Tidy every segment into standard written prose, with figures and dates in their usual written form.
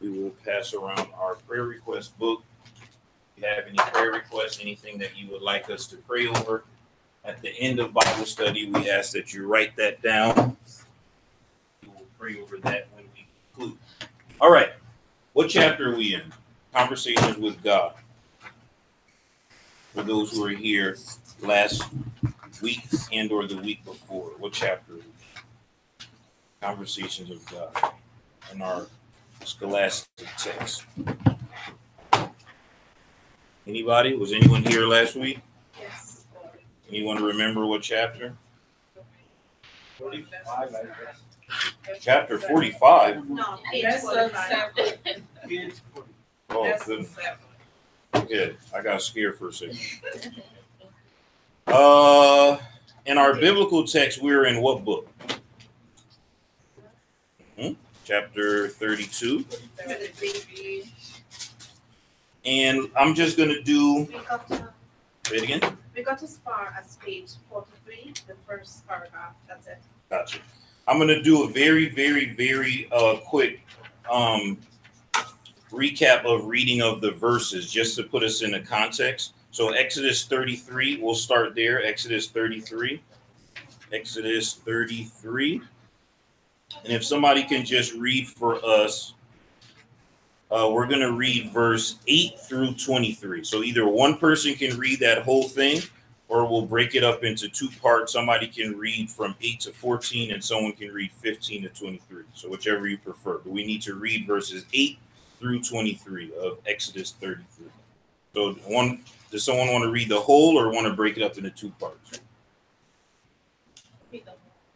we will pass around our prayer request book. If you have any prayer requests, anything that you would like us to pray over, at the end of Bible study, we ask that you write that down. We will pray over that when we conclude. All right. What chapter are we in? Conversations with God. For those who are here last week and or the week before, what chapter are we in? Conversations with God in our scholastic text. Anybody? Was anyone here last week? Yes. Anyone remember what chapter? 45. Chapter 45? No, page 45. Oh, goodness. Okay, I got scared for a second. In our biblical text, we're in what book? Chapter 32. And I'm just going to do... Say it again? We got as far as page 43, the first paragraph. That's it. Gotcha. I'm going to do a very, very, very quick recap of reading of the verses just to put us in a context. So Exodus 33, we'll start there. Exodus 33. Exodus 33. And if somebody can just read for us, we're going to read verse 8 through 23. So either one person can read that whole thing, or we'll break it up into two parts. Somebody can read from 8 to 14, and someone can read 15 to 23. So whichever you prefer. But we need to read verses 8 through 23 of Exodus 33. So does someone want to read the whole or want to break it up into two parts?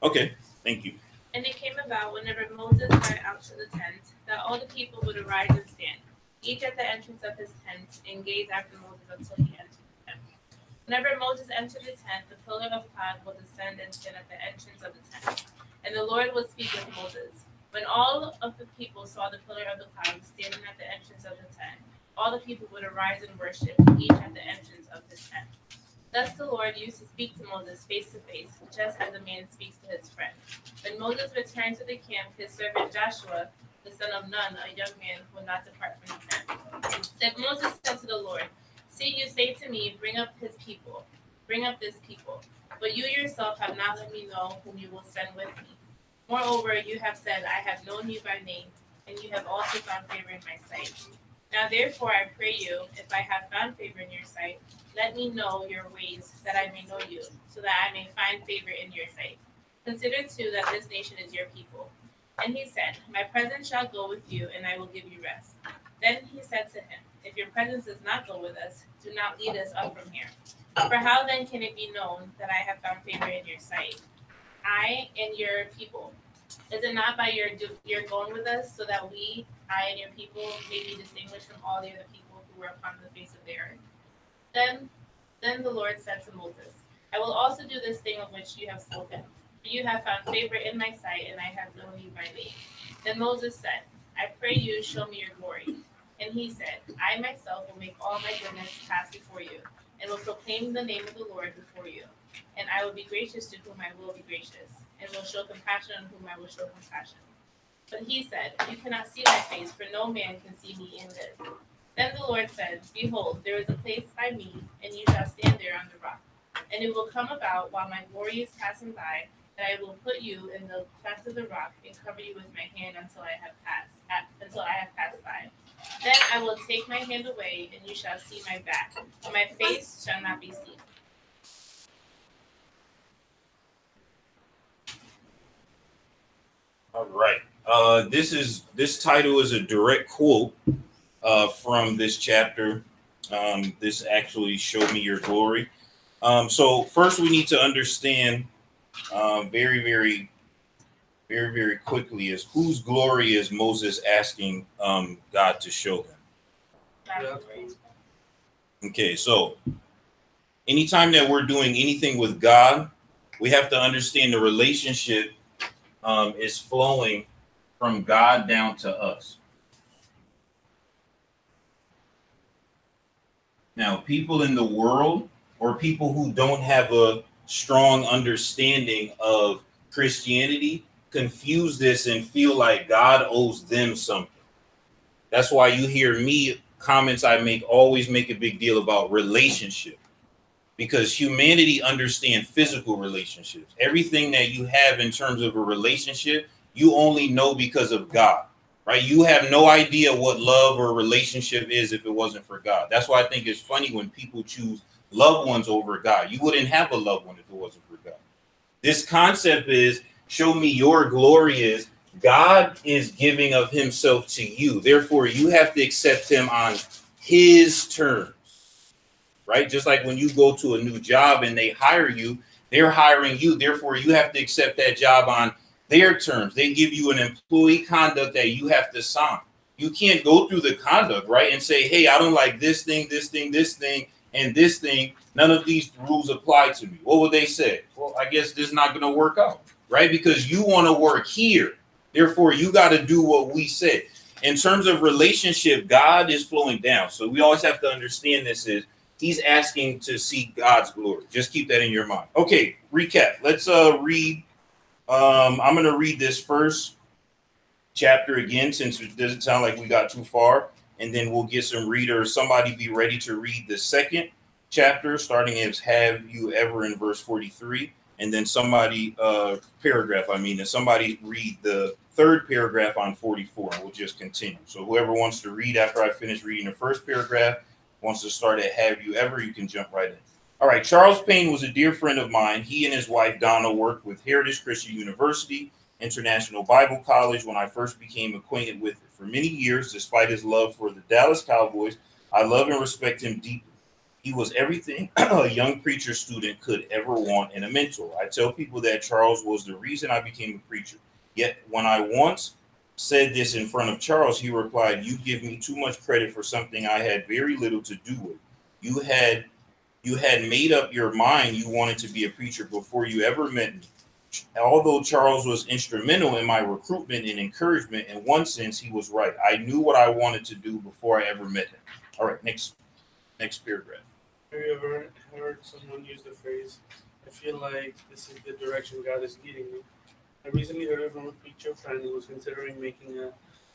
Okay, thank you. And it came about whenever Moses went out to the tent, that all the people would arise and stand, each at the entrance of his tent, and gaze after Moses until he entered the tent. Whenever Moses entered the tent, the pillar of cloud would descend and stand at the entrance of the tent, and the Lord would speak with Moses. When all of the people saw the pillar of the cloud standing at the entrance of the tent, all the people would arise and worship, each at the entrance of his tent. Thus the Lord used to speak to Moses face to face, just as a man speaks to his friend. When Moses returned to the camp, his servant Joshua, the son of Nun, a young man, would not depart from the tent. Then Moses said to the Lord, "See, you say to me, bring up this people. But you yourself have not let me know whom you will send with me. Moreover, you have said, I have known you by name, and you have also found favor in my sight. Now therefore I pray you, if I have found favor in your sight, let me know your ways, that I may know you, so that I may find favor in your sight. Consider too that this nation is your people." And he said, "My presence shall go with you, and I will give you rest." Then he said to him, "If your presence does not go with us, do not lead us up from here. For how then can it be known that I have found favor in your sight, I and your people? Is it not by your going with us, so that I and your people, may be distinguished from all the other people who were upon the face of the earth?" Then the Lord said to Moses, "I will also do this thing of which you have spoken. For you have found favor in my sight, and I have known you by name." Then Moses said, "I pray you, show me your glory." And he said, "I myself will make all my goodness pass before you, and will proclaim the name of the Lord before you. And I will be gracious to whom I will be gracious, and will show compassion on whom I will show compassion." But he said, "You cannot see my face, for no man can see me and live." Then the Lord said, "Behold, there is a place by me, and you shall stand there on the rock. And it will come about, while my glory is passing by, that I will put you in the cleft of the rock, and cover you with my hand until I have passed by. Then I will take my hand away, and you shall see my back, but my face shall not be seen." All right. This title is a direct quote from this chapter. This actually showed me your glory. So first we need to understand very, very, very, very quickly is whose glory is Moses asking God to show him. Okay, so anytime that we're doing anything with God, we have to understand the relationship is flowing from God down to us. Now, people in the world or people who don't have a strong understanding of Christianity confuse this and feel like God owes them something. That's why you hear me, comments I make, always make a big deal about relationship. Because humanity understands physical relationships. Everything that you have in terms of a relationship, you only know because of God, right? You have no idea what love or relationship is if it wasn't for God. That's why I think it's funny when people choose loved ones over God. You wouldn't have a loved one if it wasn't for God. This concept is, show me your glory, is God is giving of himself to you. Therefore, you have to accept him on his terms. Right? Just like when you go to a new job and they hire you, they're hiring you. Therefore, you have to accept that job on their terms. They give you an employee conduct that you have to sign. You can't go through the conduct, right, and say, hey, I don't like this thing, this thing, this thing, and this thing. None of these rules apply to me. What would they say? Well, I guess this is not going to work out, right? Because you want to work here. Therefore, you got to do what we said. In terms of relationship, God is flowing down. So we always have to understand this is, he's asking to see God's glory. Just keep that in your mind. Okay, recap. Let's read. I'm going to read this first chapter again, since it doesn't sound like we got too far. And then we'll get some readers. Somebody be ready to read the second chapter, starting as have you ever in verse 43. And then somebody, paragraph, and somebody read the third paragraph on 44. And we'll just continue. So whoever wants to read after I finish reading the first paragraph, wants to start at have you ever, you can jump right in. All right. Charles Payne was a dear friend of mine. He and his wife, Donna, worked with Heritage Christian University, International Bible College when I first became acquainted with it. For many years, despite his love for the Dallas Cowboys, I love and respect him deeply. He was everything a young preacher student could ever want in a mentor. I tell people that Charles was the reason I became a preacher. Yet when I once said this in front of Charles, he replied, you give me too much credit for something I had very little to do with. You had made up your mind you wanted to be a preacher before you ever met me. Although Charles was instrumental in my recruitment and encouragement, in one sense, he was right. I knew what I wanted to do before I ever met him. All right, next paragraph. Have you ever heard someone use the phrase, I feel like this is the direction God is leading me? I recently heard it from a preacher friend who was considering making a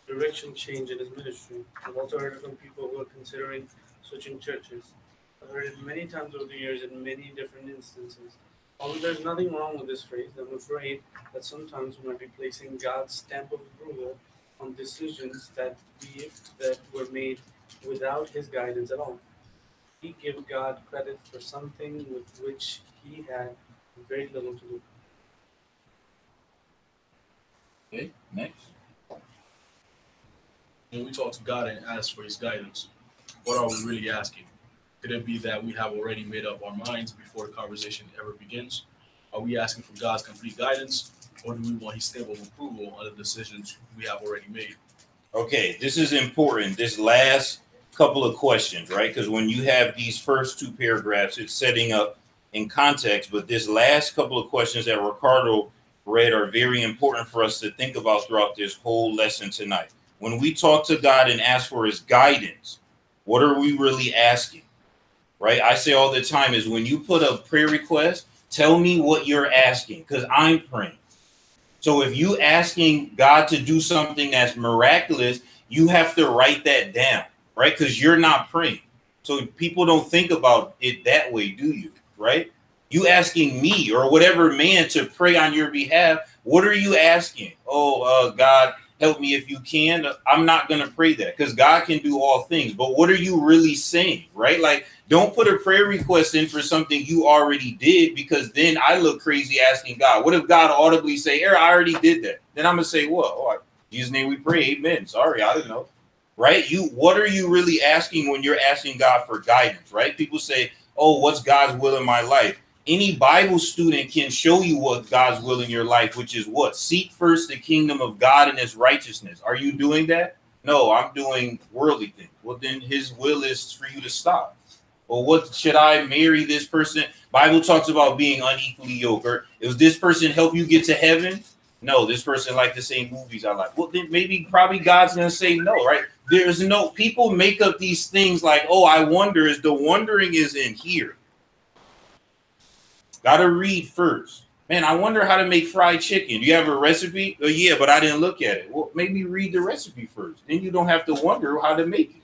direction change in his ministry. I've also heard it from people who are considering switching churches. I've heard it many times over the years in many different instances. Although there's nothing wrong with this phrase, I'm afraid that sometimes we might be placing God's stamp of approval on decisions that were made without his guidance at all. We give God credit for something with which he had very little to do. Okay, next. When we talk to God and ask for his guidance, what are we really asking? Could it be that we have already made up our minds before the conversation ever begins? Are we asking for God's complete guidance, or do we want his stamp of approval on the decisions we have already made? Okay, this is important. This last couple of questions, right? Because when you have these first two paragraphs, it's setting up in context. But this last couple of questions that Ricardo read are very important for us to think about throughout this whole lesson tonight. When we talk to God and ask for his guidance, what are we really asking? Right? I say all the time is when you put a prayer request, tell me what you're asking, because I'm praying. So if you asking God to do something that's miraculous, you have to write that down, right? Because you're not praying. So people don't think about it that way, do you? Right? You asking me or whatever man to pray on your behalf. What are you asking? Oh, God, help me if you can. I'm not going to pray that because God can do all things. But what are you really saying? Right? Like, don't put a prayer request in for something you already did, because then I look crazy asking God. What if God audibly say, I already did that? Then I'm going to say, what? Oh, in Jesus' name we pray. Amen. Sorry, I didn't know. Right? What are you really asking when you're asking God for guidance? Right? People say, oh, what's God's will in my life? Any Bible student can show you what God's will in your life, which is what? Seek first the kingdom of God and his righteousness. Are you doing that? No, I'm doing worldly things. Well, then his will is for you to stop. Or what should I marry this person? Bible talks about being unequally yoked. Or does this person help you get to heaven? No, this person like the same movies I like. Well, then probably God's going to say no, right? There's no, people make up these things like, oh, I wonder, is the wondering is in here. Got to read first. Man, I wonder how to make fried chicken. Do you have a recipe? Oh, yeah, but I didn't look at it. Well, maybe read the recipe first. Then you don't have to wonder how to make it,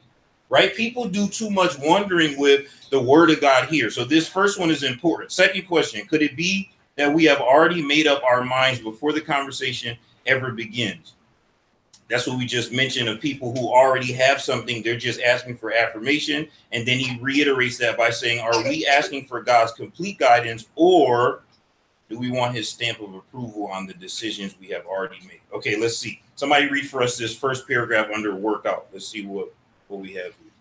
right? People do too much wondering with the word of God here. So this first one is important. Second question, could it be that we have already made up our minds before the conversation ever begins? That's what we just mentioned of people who already have something. They're just asking for affirmation. And then he reiterates that by saying, are we asking for God's complete guidance, or do we want his stamp of approval on the decisions we have already made? Okay, let's see. Somebody read for us this first paragraph under workout. Let's see what we have here.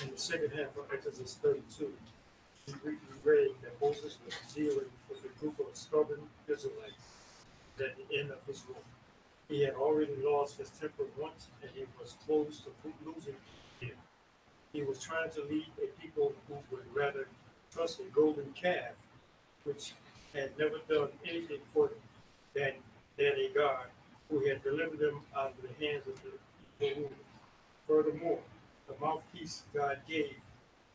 In the second half of Exodus 32, we read that Moses was dealing with a group of stubborn Israelites at the end of his rule. He had already lost his temper once, and he was close to losing it again. He was trying to lead a people who would rather trust a golden calf, which had never done anything for them, than a God who had delivered them out of the hands of the ruler. Furthermore, the mouthpiece God gave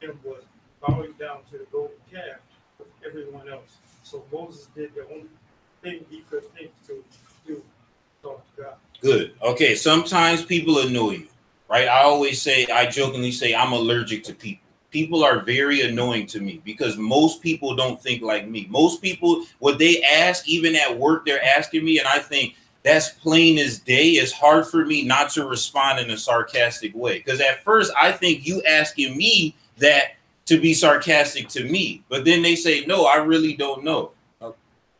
him was bowing down to the golden calf with everyone else. So Moses did the only thing he could think to do, talk to God. Good. Okay, sometimes people annoy you, right? I jokingly say I'm allergic to people. People are very annoying to me because most people don't think like me. Most people, what they ask, even at work, they're asking me, and I think that's plain as day. It's hard for me not to respond in a sarcastic way. Because at first I think you asking me that to be sarcastic to me. But then they say, no, I really don't know.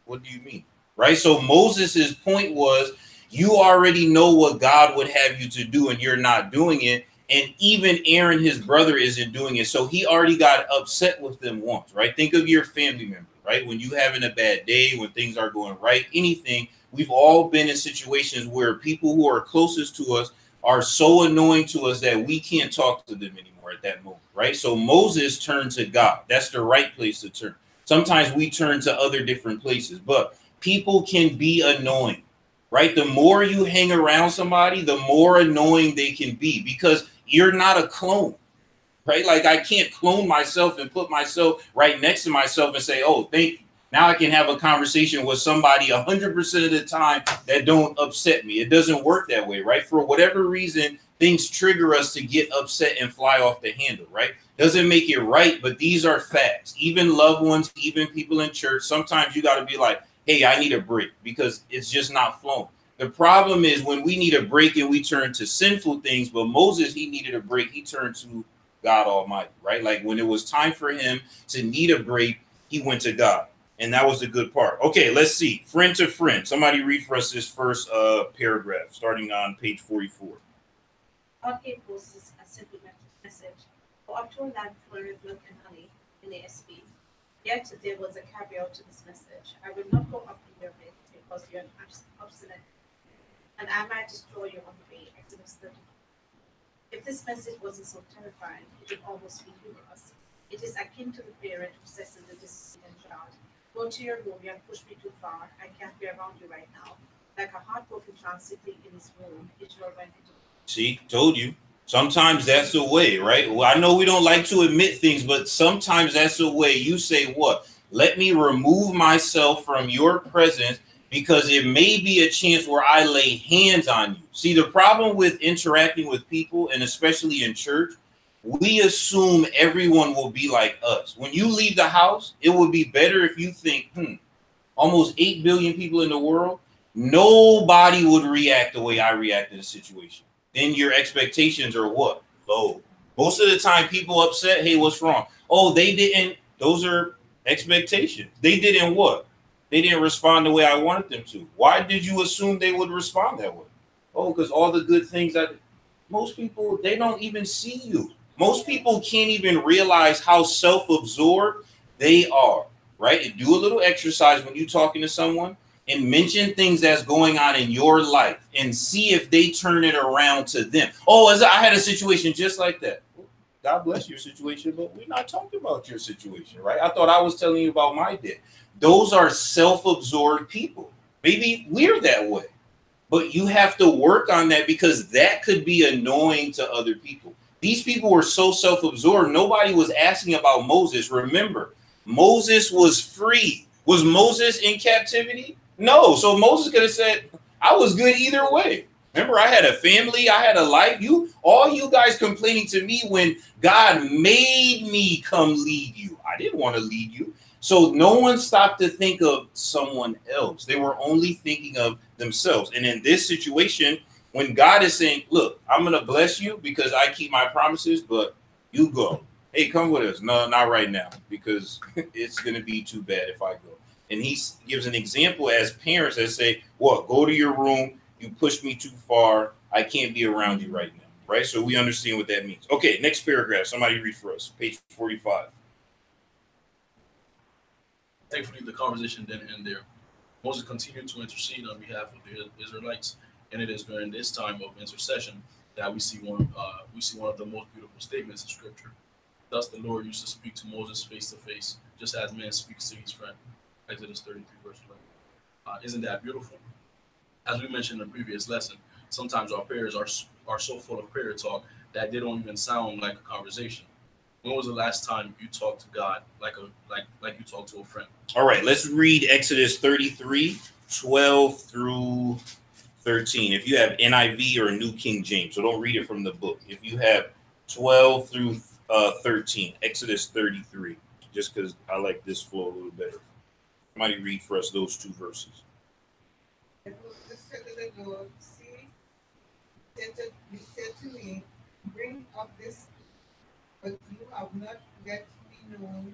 What do you mean? Right? So Moses's point was, you already know what God would have you to do and you're not doing it. And even Aaron, his brother, isn't doing it. So he already got upset with them once, right? Think of your family member, right? When you having a bad day, when things are going right, anything. We've all been in situations where people who are closest to us are so annoying to us that we can't talk to them anymore at that moment, right? So Moses turned to God. That's the right place to turn. Sometimes we turn to other different places, but people can be annoying, right? The more you hang around somebody, the more annoying they can be because you're not a clone, right? Like I can't clone myself and put myself right next to myself and say, oh, thank you. Now I can have a conversation with somebody 100% of the time that don't upset me. It doesn't work that way, right? For whatever reason, things trigger us to get upset and fly off the handle, right? Doesn't make it right, but these are facts. Even loved ones, even people in church, sometimes you got to be like, hey, I need a break because it's just not flowing. The problem is when we need a break and we turn to sinful things, but Moses, he needed a break. He turned to God Almighty, right? Like when it was time for him to need a break, he went to God. And that was the good part. Okay, let's see. Friend to friend. Somebody read for us this first paragraph, starting on page 44. God gave Moses a simple message. Go up to a land flowing with milk and honey in the ASB. Yet there was a caveat to this message. I will not go up in your midst because you are obstinate, and I might destroy you on the way. Exodus 30. If this message wasn't so terrifying, it would almost be humorous. It is akin to the parent who says to the disobedient child, go to your room, you have pushed me too far. I can't be around you right now. Like a heartbroken child sitting in his room, Israel went into. See, told you. Sometimes that's the way, right? Well, I know we don't like to admit things, but sometimes that's the way. You say what? Let me remove myself from your presence because it may be a chance where I lay hands on you. See, the problem with interacting with people, and especially in church, we assume everyone will be like us. When you leave the house, it would be better if you think, almost 8 billion people in the world, nobody would react the way I react in a situation. Then your expectations are what? Low. Most of the time people upset, hey, what's wrong? Oh, they didn't. Those are expectations. They didn't what? They didn't respond the way I wanted them to. Why did you assume they would respond that way? Oh, because all the good things that most people, they don't even see you. Most people can't even realize how self-absorbed they are, right? And do a little exercise when you're talking to someone and mention things that's going on in your life and see if they turn it around to them. Oh, I had a situation just like that. God bless your situation, but we're not talking about your situation, right? I thought I was telling you about my day. Those are self-absorbed people. Maybe we're that way, but you have to work on that because that could be annoying to other people. These people were so self-absorbed. Nobody was asking about Moses. Remember, Moses was free. Was Moses in captivity? No. So Moses could have said, I was good either way. Remember, I had a family, I had a life. All you guys complaining to me when God made me come lead you. I didn't want to lead you. So no one stopped to think of someone else. They were only thinking of themselves. And in this situation, when God is saying, look, I'm going to bless you because I keep my promises, but you go. Hey, come with us. No, not right now, because it's going to be too bad if I go. And he gives an example as parents that say, well, go to your room. You pushed me too far. I can't be around you right now. Right. So we understand what that means. Okay. Next paragraph. Somebody read for us. Page 45. Thankfully, the conversation didn't end there. Moses continued to intercede on behalf of the Israelites, and it is during this time of intercession that we see one of the most beautiful statements in Scripture. Thus, the Lord used to speak to Moses face to face, just as man speaks to his friend. Exodus 33, verse 11. Isn't that beautiful? As we mentioned in the previous lesson, sometimes our prayers are so full of prayer talk that they don't even sound like a conversation. When was the last time you talked to God like you talked to a friend? All right, let's read Exodus 33, 12 through 13. If you have NIV or New King James, so don't read it from the book. If you have 12 through 13, Exodus 33, just because I like this flow a little better. Somebody read for us those two verses. The Lord, see, he said to me, bring up this, but you have not let me know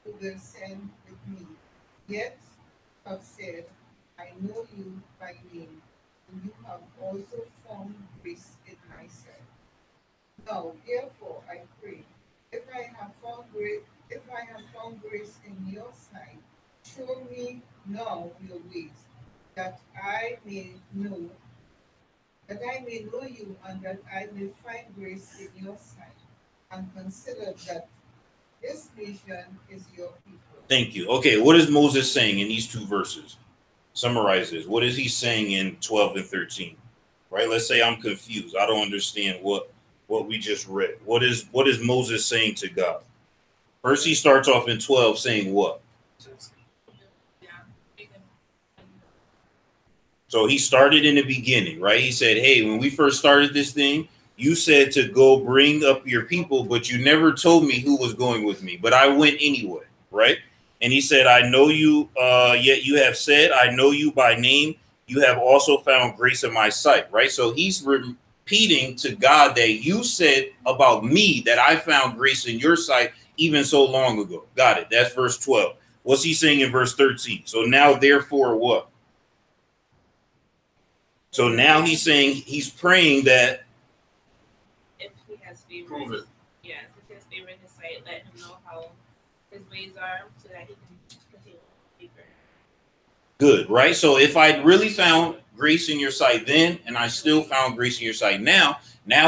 who will send with me. Yet have said, I know you by name, and you have also found grace in my sight. Now, therefore, I pray, if I have found grace in your sight, show me now your ways, that I may know you, and that I may find grace in your sight, and consider that this nation is your people. Thank you. Okay, what is Moses saying in these two verses? Summarize this. What is he saying in 12 and 13? Right? Let's say I'm confused. I don't understand what we just read. What is Moses saying to God? First, he starts off in 12 saying what? So he started in the beginning, right? He said, hey, when we first started this thing, you said to go bring up your people, but you never told me who was going with me. But I went anyway, right? And he said, I know you, yet you have said, I know you by name. You have also found grace in my sight, right? So he's repeating to God that you said about me that I found grace in your sight even so long ago. Got it. That's verse 12. What's he saying in verse 13? So now, therefore, what? So now he's saying, he's praying that If he has favor, Prove it. yeah, if he has favor in his sight, let him know how his ways are so that he can continue deeper. good, right? So if I really found grace in your sight then, and I still found grace in your sight now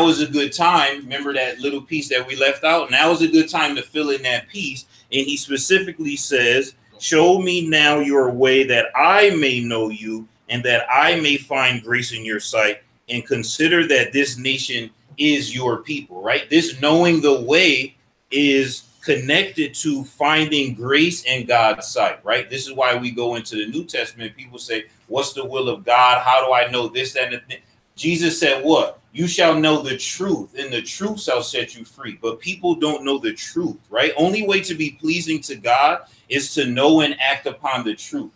is a good time. Remember that little piece that we left out? Now is a good time to fill in that piece. And he specifically says, show me now your way that I may know you and that I may find grace in your sight, and consider that this nation is your people, right? This knowing the way is connected to finding grace in God's sight, right? This is why we go into the New Testament. People say, what's the will of God? How do I know this, that, and the thing? Jesus said what? You shall know the truth, and the truth shall set you free. But people don't know the truth, right? Only way to be pleasing to God is to know and act upon the truth.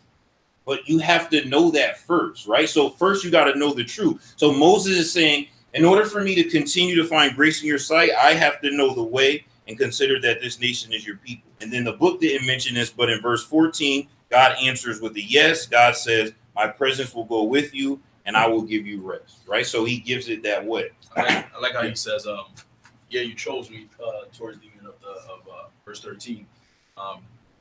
But you have to know that first, right? So first you got to know the truth. So Moses is saying, in order for me to continue to find grace in your sight, I have to know the way and consider that this nation is your people. And then the book didn't mention this, but in verse 14, God answers with a yes. God says, my presence will go with you and I will give you rest, right? So he gives it that way. I like how he says, yeah, you chose me towards the end of verse 13.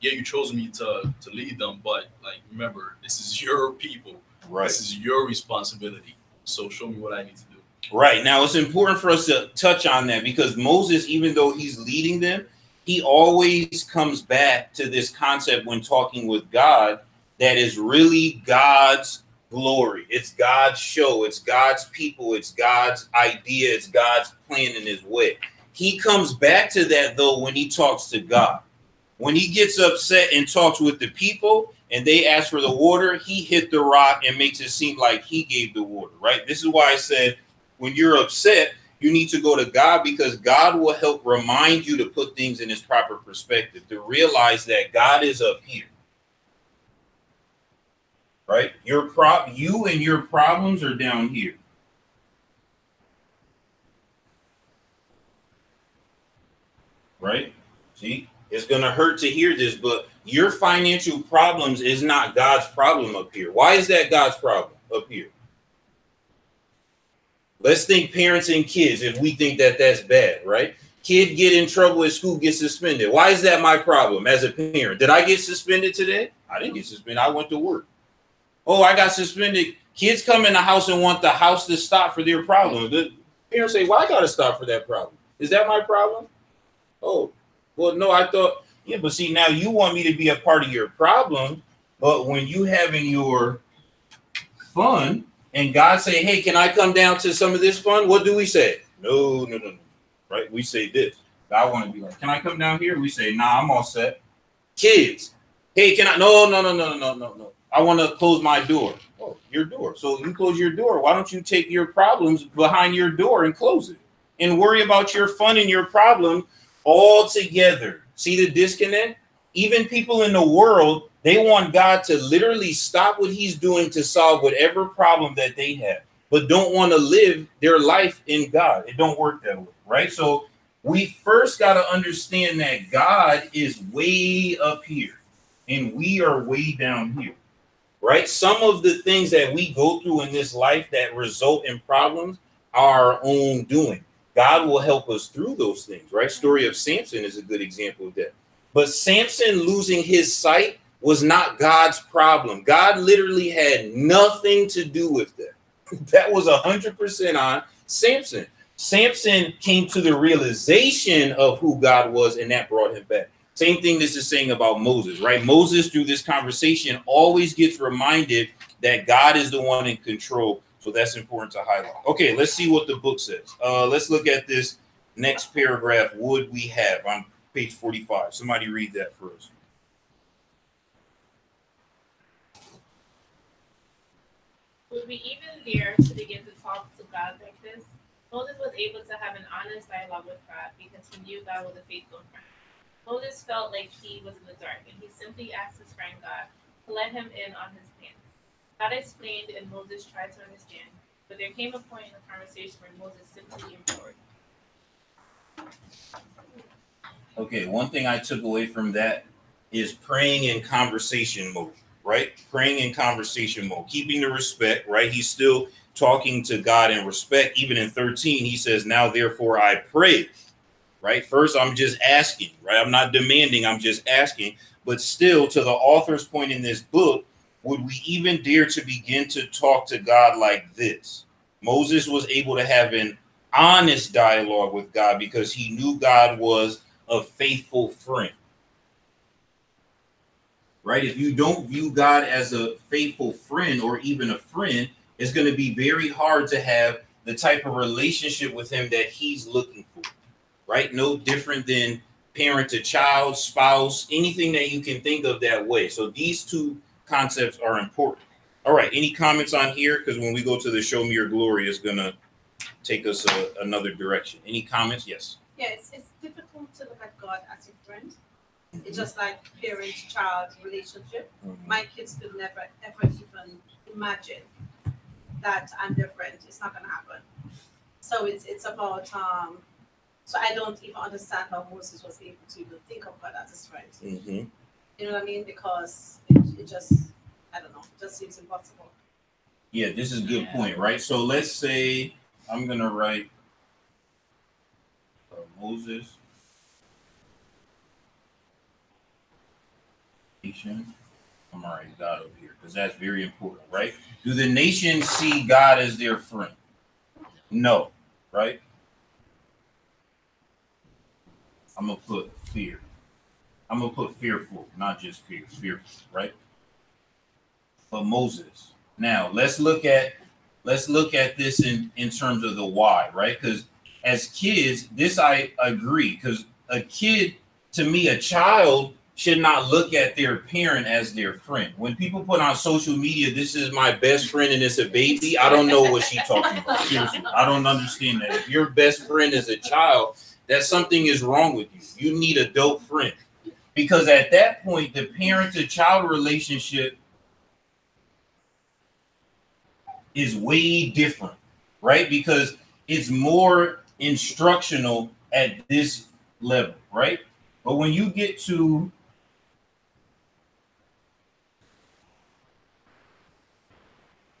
Yeah, you chose me to lead them, but like, remember, this is your people. Right. This is your responsibility. So show me what I need to do. Right. Now, it's important for us to touch on that because Moses, even though he's leading them, he always comes back to this concept when talking with God that is really God's glory. It's God's show. It's God's people. It's God's idea. It's God's plan in his way. He comes back to that, though, when he talks to God. When he gets upset and talks with the people and they ask for the water, he hit the rock and makes it seem like he gave the water, right? This is why I said when you're upset, you need to go to God, because God will help remind you to put things in his proper perspective, to realize that God is up here, right? You and your problems are down here. Right? See, it's going to hurt to hear this, but your financial problems is not God's problem up here. Why is that God's problem up here? Let's think parents and kids, if we think that that's bad, right? Kid get in trouble at school, get suspended. Why is that my problem as a parent? Did I get suspended today? I didn't get suspended. I went to work. Oh, I got suspended. Kids come in the house and want the house to stop for their problem. The parents say, well, I got to stop for that problem. Is that my problem? Oh, well, no, I thought, yeah, but see, now you want me to be a part of your problem. But when you having your fun and God say, hey, can I come down to some of this fun? What do we say? No. Right? We say this. God want to be like, can I come down here? We say, nah, I'm all set. Kids, hey, can I? No. I want to close my door. Oh, your door. So you close your door. Why don't you take your problems behind your door and close it and worry about your fun and your problem all together? See the disconnect? Even people in the world, they want God to literally stop what he's doing to solve whatever problem that they have, but don't want to live their life in God. It don't work that way, right? So we first got to understand that God is way up here and we are way down here, right? Some of the things that we go through in this life that result in problems are our own doing. God will help us through those things, right? Story of Samson is a good example of that. But Samson losing his sight was not God's problem. God literally had nothing to do with that. That was 100% on Samson. Samson came to the realization of who God was, and that brought him back. Same thing this is saying about Moses, right? Moses, through this conversation, always gets reminded that God is the one in control. So that's important to highlight. Okay, let's see what the book says. Let's look at this next paragraph. Would we have on page 45? Somebody read that for us. Would we even dare to begin to talk to God like this? Moses was able to have an honest dialogue with God because he knew God was a faithful friend. Moses felt like he was in the dark, and he simply asked his friend God to let him in on his plans. God explained, and Moses tried to understand, but there came a point in the conversation where Moses simply implored. Okay, one thing I took away from that is praying in conversation mode, right? Praying in conversation mode, keeping the respect, right? He's still talking to God in respect. Even in 13, he says, now, therefore, I pray, right? First, I'm just asking, right? I'm not demanding, I'm just asking. But still, to the author's point in this book, would we even dare to begin to talk to God like this? Moses was able to have an honest dialogue with God because he knew God was a faithful friend. Right? If you don't view God as a faithful friend or even a friend, it's going to be very hard to have the type of relationship with him that he's looking for. Right? No different than parent to child, spouse, anything that you can think of that way. So these two concepts are important. All right. Any comments on here? Because when we go to the show me your glory, it's going to take us another direction. Any comments? Yes. Yeah, it's difficult to look at God as a friend. It's just like parent-child relationship. My kids could never, ever even imagine that I'm their friend. It's not going to happen. So it's about, so I don't even understand how Moses was able to even think of God as his friend. Mm-hmm. You know what I mean? Because it just, I don't know, it just seems impossible. Yeah, this is a good point, right? So let's say I'm going to write Moses. Nation. I'm all right, God over here, because that's very important, right? Do the nations see God as their friend? No, right? I'm going to put fear. I'm going to put fearful, not just fear, fearful, right? But Moses, Now let's look at this in terms of the why, right? Because as kids, this I agree, because a kid, to me, a child should not look at their parent as their friend. When people put on social media, this is my best friend and it's a baby, I don't know what she's talking about. Seriously, I don't understand that. If your best friend is a child, that something is wrong with you. You need adult friends. Because at that point, the parent to child relationship is way different, right? Because it's more instructional at this level, right? But when you get to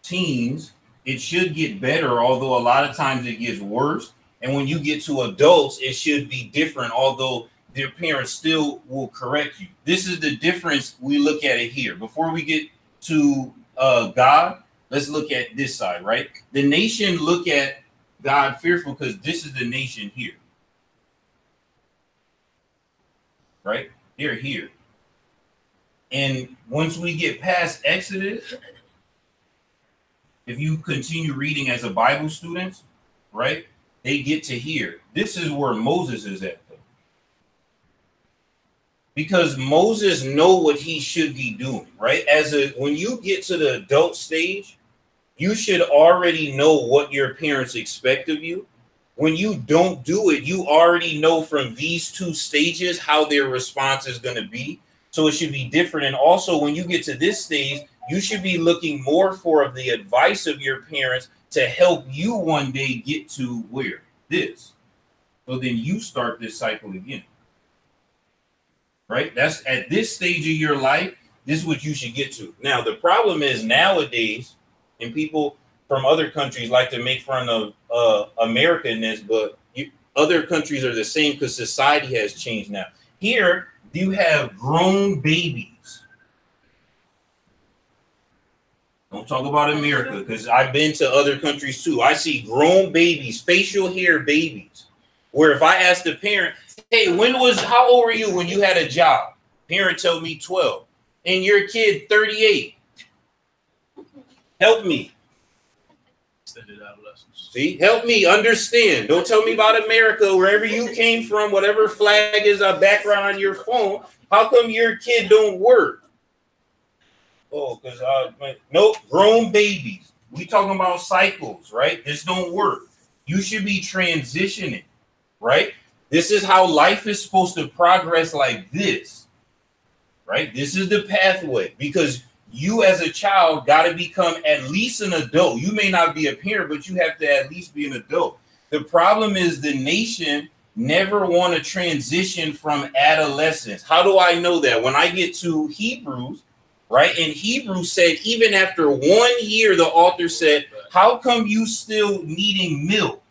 teens, it should get better, although a lot of times it gets worse. And when you get to adults, it should be different, although their parents still will correct you. This is the difference. We look at it here. Before we get to God, let's look at this side, right? The nation look at God fearful because this is the nation here, right? They're here. And once we get past Exodus, if you continue reading as a Bible student, right, they get to here. This is where Moses is at, though. Because Moses know what he should be doing, right? When you get to the adult stage, you should already know what your parents expect of you. When you don't do it, you already know from these two stages how their response is going to be. So it should be different. And also, when you get to this stage, you should be looking more for the advice of your parents to help you one day get to where? This. So then you start this cycle again. Right? That's at this stage of your life, this is what you should get to. Now, the problem is nowadays, and people from other countries like to make fun of America in this, but other countries are the same because society has changed now. Here, you have grown babies. Don't talk about America, because I've been to other countries too. I see grown babies, facial hair babies, where if I ask the parent, hey, how old were you when you had a job? Parent told me 12. And your kid 38. Help me. Extended adolescence. See, help me understand. Don't tell me about America, wherever you came from, whatever flag is a background on your phone. How come your kid don't work? Oh, because nope, grown babies. We talking about cycles, right? This don't work. You should be transitioning, right? This is how life is supposed to progress, like this, right? This is the pathway, because you as a child got to become at least an adult. You may not be a parent, but you have to at least be an adult. The problem is the nation never want to transition from adolescence. How do I know that? When I get to Hebrews, right? And Hebrews said, even after 1 year, the author said, how come you still needing milk?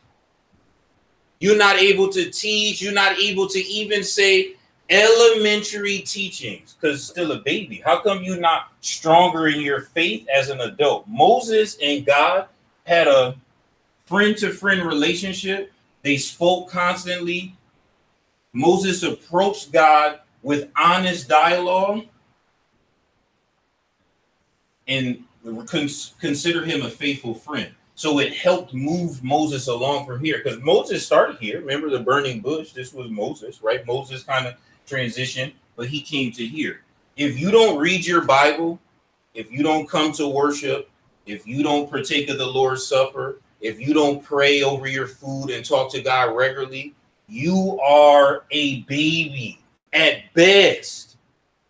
You're not able to teach. You're not able to even say elementary teachings because still a baby. How come you're not stronger in your faith as an adult? Moses and God had a friend-to-friend relationship. They spoke constantly. Moses approached God with honest dialogue and consider him a faithful friend. So it helped move Moses along from here, because Moses started here. Remember the burning bush? This was Moses, right? Moses kind of transitioned, but he came to here. If you don't read your Bible, if you don't come to worship, if you don't partake of the Lord's Supper, if you don't pray over your food and talk to God regularly, you are a baby at best.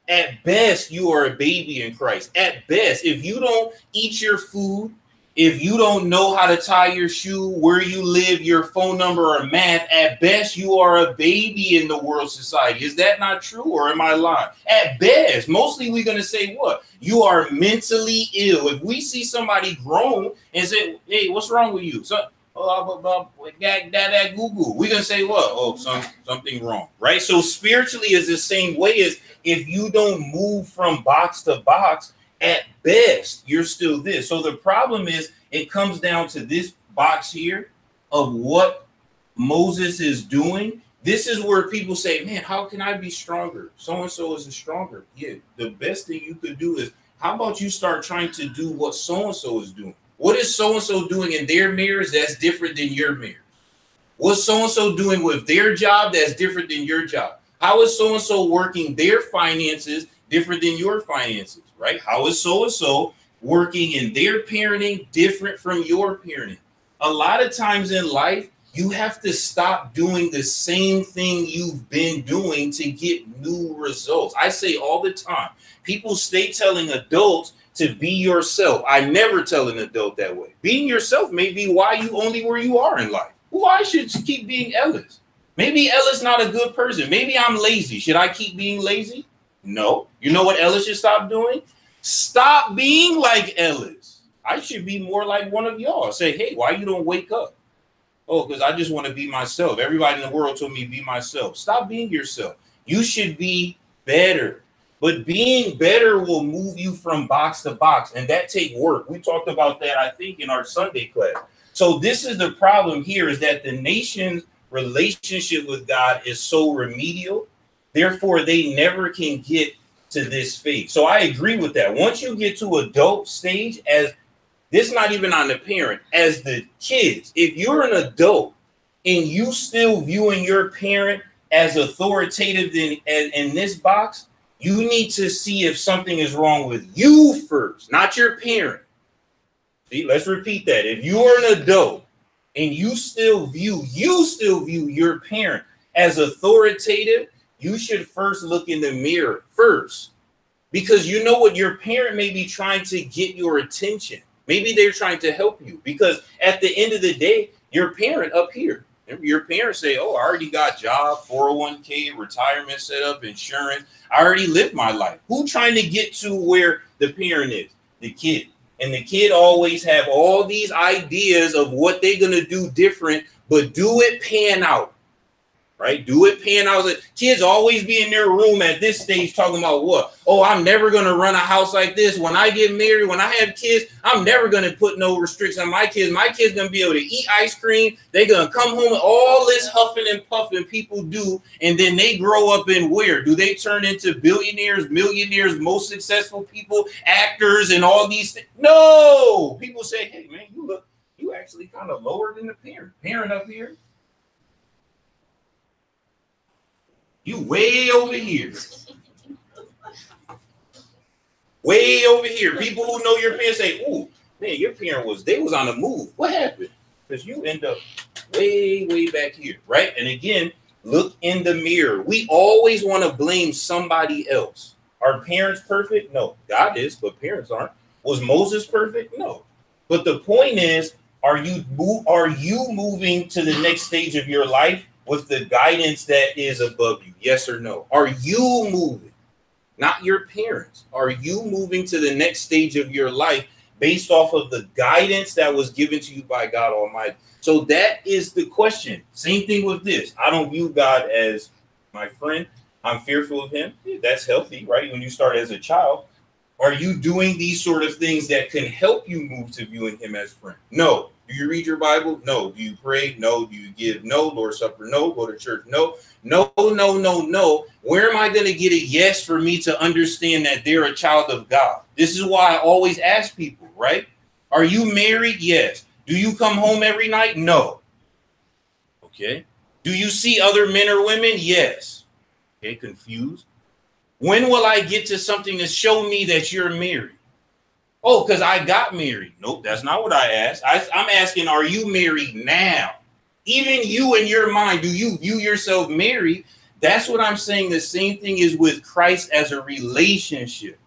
At best, you are a baby in Christ. At best, if you don't eat your food, if you don't know how to tie your shoe, where you live, your phone number, or math, at best, you are a baby in the world society. Is that not true, or am I lying? At best, mostly we're going to say what? You are mentally ill. If we see somebody grown and say, hey, what's wrong with you? So, Google. We're going to say what? Oh, something wrong, right? So spiritually is the same way as if you don't move from box to box, at best, you're still this. So the problem is it comes down to this box here of what Moses is doing. This is where people say, man, how can I be stronger? So-and-so isn't stronger. Yeah, the best thing you could do is How about you start trying to do what so-and-so is doing? What is so-and-so doing in their mirrors that's different than your mirror? What's so-and-so doing with their job that's different than your job? How is so-and-so working their finances different than your finances, right? How is so-and-so working in their parenting different from your parenting? A lot of times in life, you have to stop doing the same thing you've been doing to get new results. I say all the time, people stay telling adults to be yourself. I never tell an adult that way. Being yourself may be why you only where you are in life. Why should you keep being Ellis? Maybe Ellis not a good person. Maybe I'm lazy. Should I keep being lazy? No. You know what Ellis should stop doing? Stop being like Ellis. I should be more like one of y'all. Say, hey, why you don't wake up? Oh, because I just want to be myself. Everybody in the world told me be myself. Stop being yourself. You should be better. But being better will move you from box to box, and that take work. We talked about that, I think, in our Sunday class. So this is the problem here, is that the nation's relationship with God is so remedial. Therefore, they never can get to this phase. So I agree with that. Once you get to adult stage, as this not even on the parent, as the kids, if you're an adult and you still viewing your parent as authoritative in this box, you need to see if something is wrong with you first, not your parent. See, let's repeat that. If you are an adult and you still view your parent as authoritative, you should first look in the mirror first, because you know what, your parent may be trying to get your attention. Maybe they're trying to help you, because at the end of the day, your parent up here, your parents say, oh, I already got job, 401k, retirement set up, insurance. I already lived my life. Who trying to get to where the parent is? The kid. And the kid always have all these ideas of what they're going to do different, but do it pan out, right? Do it pan out. Kids always be in their room at this stage talking about what? Oh, I'm never going to run a house like this. When I get married, when I have kids, I'm never going to put no restrictions on my kids. My kids going to be able to eat ice cream. They're going to come home with all this huffing and puffing people do. And then they grow up in where? Do they turn into billionaires, millionaires, most successful people, actors, and all these things? No. People say, hey, man, you actually kind of lower than the parent up here. You way over here. Way over here. People who know your parents say, ooh, man, your parent was on the move. What happened? Because you end up way back here, right? And again, look in the mirror. We always want to blame somebody else. Are parents perfect? No. God is, but parents aren't. Was Moses perfect? No. But the point is, are you moving to the next stage of your life with the guidance that is above you? Yes or no? Are you moving? Not your parents. Are you moving to the next stage of your life based off of the guidance that was given to you by God Almighty? So that is the question. Same thing with this. I don't view God as my friend. I'm fearful of him. Yeah, that's healthy, right? When you start as a child. Are you doing these sort of things that can help you move to viewing him as friend? No. Do you read your Bible? No. Do you pray? No. Do you give? No. Lord's Supper? No. Go to church? No. No. Where am I going to get a yes for me to understand that they're a child of God? This is why I always ask people, right? Are you married? Yes. Do you come home every night? No. Okay. Do you see other men or women? Yes. Okay. Confused. When will I get to something to show me that you're married? Oh, because I got married. Nope, that's not what I asked. I'm asking, are you married now? Even you in your mind, do you view yourself married? That's what I'm saying. The same thing is with Christ as a relationship,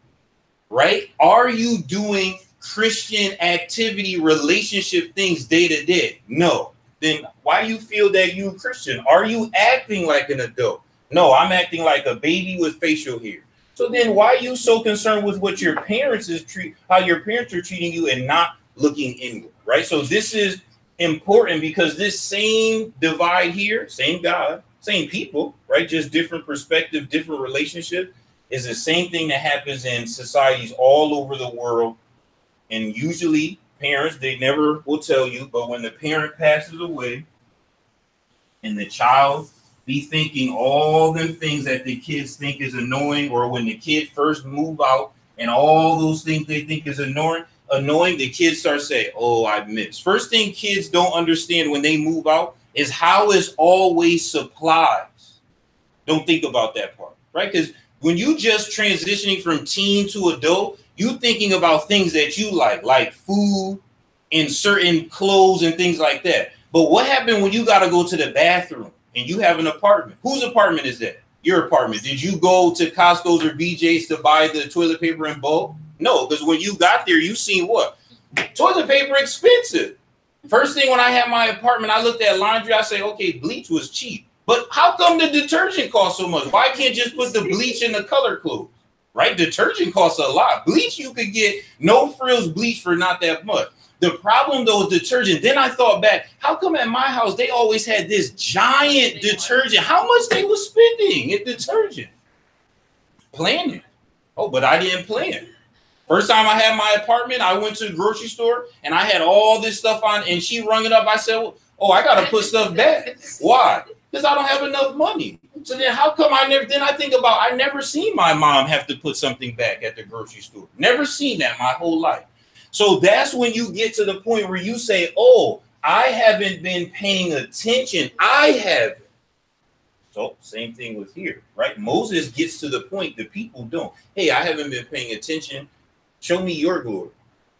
right? Are you doing Christian activity, relationship things day to day? No. Then why do you feel that you're Christian? Are you acting like an adult? No, I'm acting like a baby with facial hair. So then why are you so concerned with what your parents how your parents are treating you and not looking inward, right? So this is important, because this same divide here, same God, same people, right? Just different perspective, different relationship, is the same thing that happens in societies all over the world. And usually parents, they never will tell you, but when the parent passes away and the child be thinking all them things that the kids think is annoying, or when the kid first move out and all those things they think is annoying, the kids start saying, oh, I missed. First thing kids don't understand when they move out is how is always supplies. Don't think about that part, right? Because when you just transitioning from teen to adult, you thinking about things that you like food and certain clothes and things like that. But what happened when you got to go to the bathroom and you have an apartment? Whose apartment is that? Your apartment. Did you go to Costco's or BJ's to buy the toilet paper in bulk? No, because when you got there, you seen what? Toilet paper expensive. First thing when I had my apartment, I looked at laundry. I say, okay, bleach was cheap. But how come the detergent costs so much? Why can't just put the bleach in the color clothes? Right? Detergent costs a lot. Bleach, you could get no frills bleach for not that much. The problem though is detergent. Then I thought back, how come at my house they always had this giant detergent? How much they was spending in detergent? Planning. Oh, but I didn't plan. First time I had my apartment, I went to the grocery store and I had all this stuff on and she rung it up. I said, oh, I got to put stuff back. Why? Because I don't have enough money. So then how come I never seen my mom have to put something back at the grocery store. Never seen that my whole life. So that's when you get to the point where you say, oh, I haven't been paying attention. I haven't. So same thing with here, right? Moses gets to the point, the people don't. Hey, I haven't been paying attention. Show me your glory.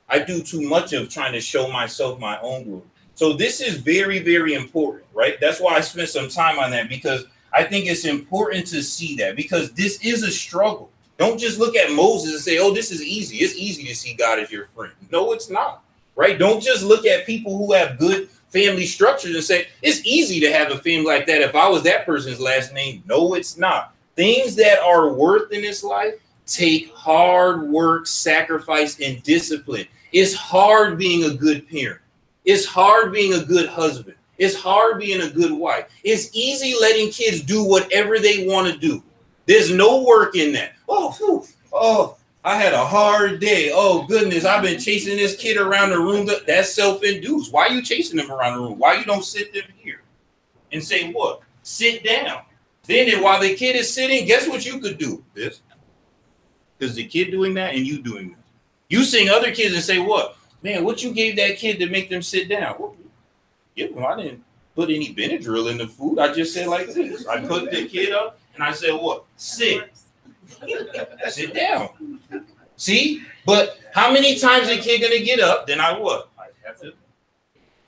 I do too much of trying to show myself my own glory. So this is very, very important, right? That's why I spent some time on that, because I think it's important to see that, because this is a struggle. Don't just look at Moses and say, oh, this is easy. It's easy to see God as your friend. No, it's not, right? Don't just look at people who have good family structures and say, it's easy to have a family like that if I was that person's last name. No, it's not. Things that are worth in this life take hard work, sacrifice, and discipline. It's hard being a good parent. It's hard being a good husband. It's hard being a good wife. It's easy letting kids do whatever they want to do. There's no work in that. Oh, I had a hard day. Oh, goodness, I've been chasing this kid around the room. That's self-induced. Why are you chasing them around the room? Why you don't sit them here and say what? Sit down. Then while the kid is sitting, guess what you could do? This. Because the kid doing that and you doing this. You sing other kids and say what? Man, what you gave that kid to make them sit down? Well, I didn't put any Benadryl in the food. I just said like this. I put the kid up and I said what? Sit. Sit down. See? But how many times the kid gonna get up? Then I what? I have to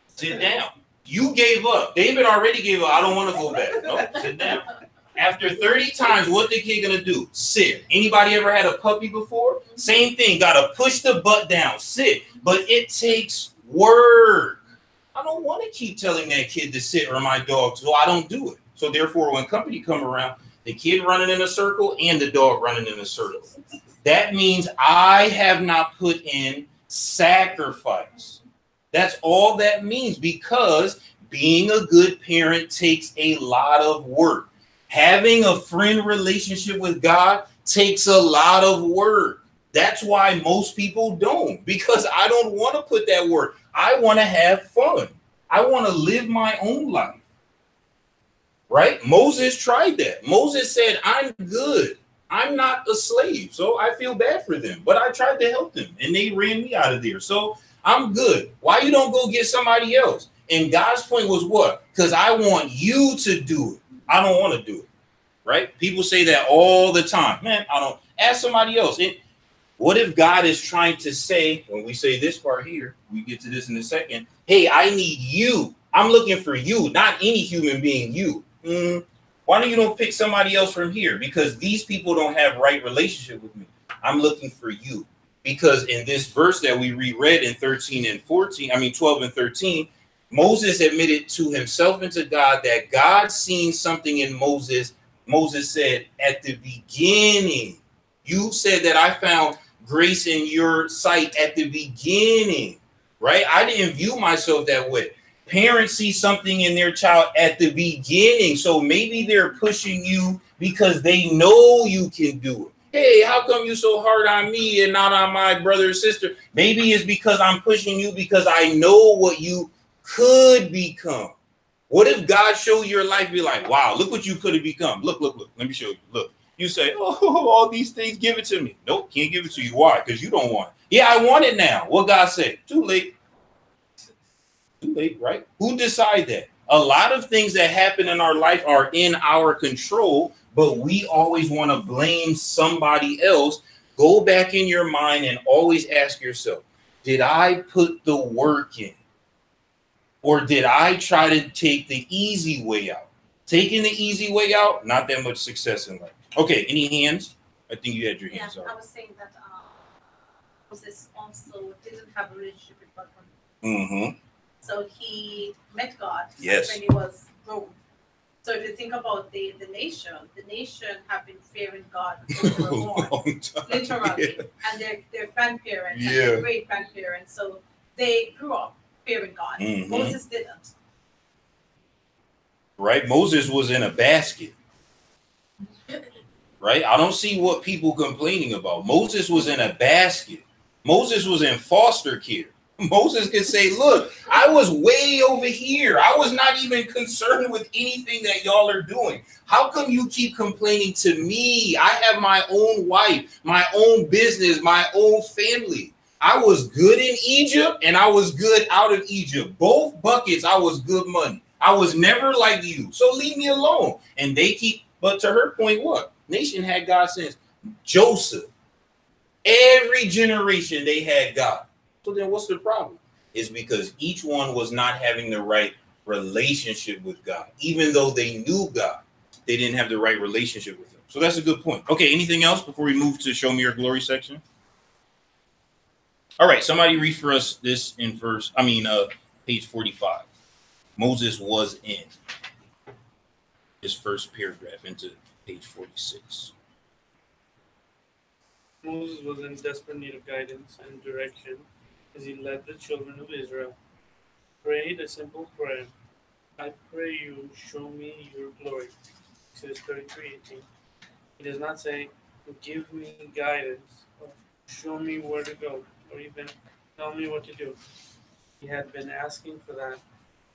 sit down. You gave up. David already gave up. I don't want to go back. No, sit down. After 30 times, what the kid gonna do? Sit. Anybody ever had a puppy before? Same thing. Gotta push the butt down. Sit. But it takes work. I don't want to keep telling that kid to sit or my dog, so I don't do it. So therefore, when company come around, the kid running in a circle and the dog running in a circle. That means I have not put in sacrifice. That's all that means, because being a good parent takes a lot of work. Having a friend relationship with God takes a lot of work. That's why most people don't, because I don't want to put that work. I want to have fun. I want to live my own life. Right? Moses tried that. Moses said, I'm good. I'm not a slave. So I feel bad for them. But I tried to help them and they ran me out of there. So I'm good. Why you don't go get somebody else? And God's point was what? Because I want you to do it. I don't want to do it. Right? People say that all the time. Man, I don't. Ask somebody else. What if God is trying to say, when we say this part here, we get to this in a second. Hey, I need you. I'm looking for you, not any human being, you. Why don't you pick somebody else from here? Because these people don't have right relationship with me. I'm looking for you. Because in this verse that we reread in 12 and 13, Moses admitted to himself and to God that God seen something in Moses. Moses said, at the beginning, you said that I found grace in your sight at the beginning, right? I didn't view myself that way. Parents see something in their child at the beginning. So maybe they're pushing you because they know you can do it. Hey, how come you so hard on me and not on my brother or sister? Maybe it's because I'm pushing you because I know what you could become. What if God showed your life, be like, wow, look what you could have become. Look, let me show you. Look, You say, oh, all these things, give it to me. Nope, can't give it to you. Why? Because you don't want it. Yeah, I want it now. What God said? Too late. Too late, right? Who decide that? A lot of things that happen in our life are in our control, but we always want to blame somebody else. Go back in your mind and always ask yourself, did I put the work in? Or did I try to take the easy way out? Taking the easy way out, not that much success in life. Okay, any hands? I think you had your hands up. I was saying that Moses also didn't have a relationship with God. Mm-hmm. So he met God Yes. when he was grown. So if you think about the nation have been fearing God before they were born, literally, and their grandparents and their great grandparents. So they grew up fearing God. Mm-hmm. Moses didn't. Right? Moses was in a basket. Right? I don't see what people complaining about. Moses was in a basket. Moses was in foster care. Moses could say, look, I was way over here. I was not even concerned with anything that y'all are doing. How come you keep complaining to me? I have my own wife, my own business, my own family. I was good in Egypt and I was good out of Egypt. Both buckets, I was good money. I was never like you. So leave me alone. And they keep, but to her point, what? Nation had God since Joseph. Every generation they had God. So then what's the problem? It's because each one was not having the right relationship with God. Even though they knew God, they didn't have the right relationship with him. So that's a good point. Okay, anything else before we move to Show Me Your Glory section? All right, somebody read for us this in page 45. Moses was in his first paragraph into page 46. Moses was in desperate need of guidance and direction as he led the children of Israel. Prayed a simple prayer. I pray you, show me your glory. Exodus 33:18. He does not say, give me guidance, or show me where to go, or even tell me what to do. He had been asking for that.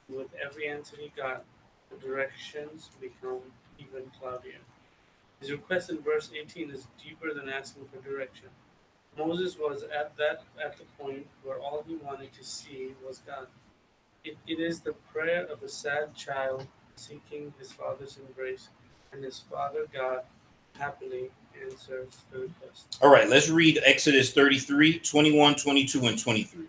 With every answer he got, the directions become even cloudier. His request in verse 18 is deeper than asking for direction. Moses was at the point where all he wanted to see was God. It is the prayer of a sad child seeking his father's embrace, and his father God happily answers the request. All right, let's read Exodus 33, 21, 22, and 23.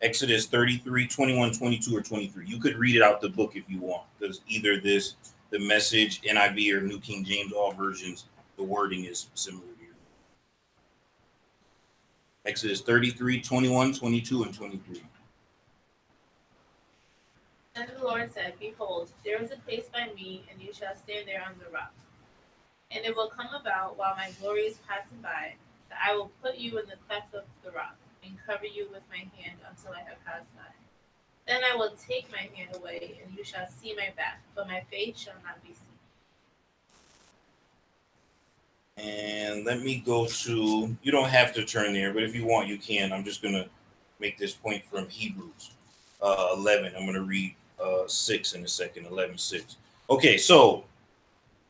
Exodus 33, 21, 22, or 23. You could read it out the book if you want, because either this, the Message, NIV, or New King James, all versions, the wording is similar here. Exodus 33, 21, 22, and 23. And the Lord said, behold, there is a place by me, and you shall stand there on the rock. And it will come about while my glory is passing by, that I will put you in the cleft of the rock, and cover you with my hand until I have passed by. Then I will take my hand away, and you shall see my back, but my face shall not be seen. And let me go to, you don't have to turn there, but if you want, you can. I'm just going to make this point from Hebrews 11. I'm going to read 6 in a second, 11:6. Okay, so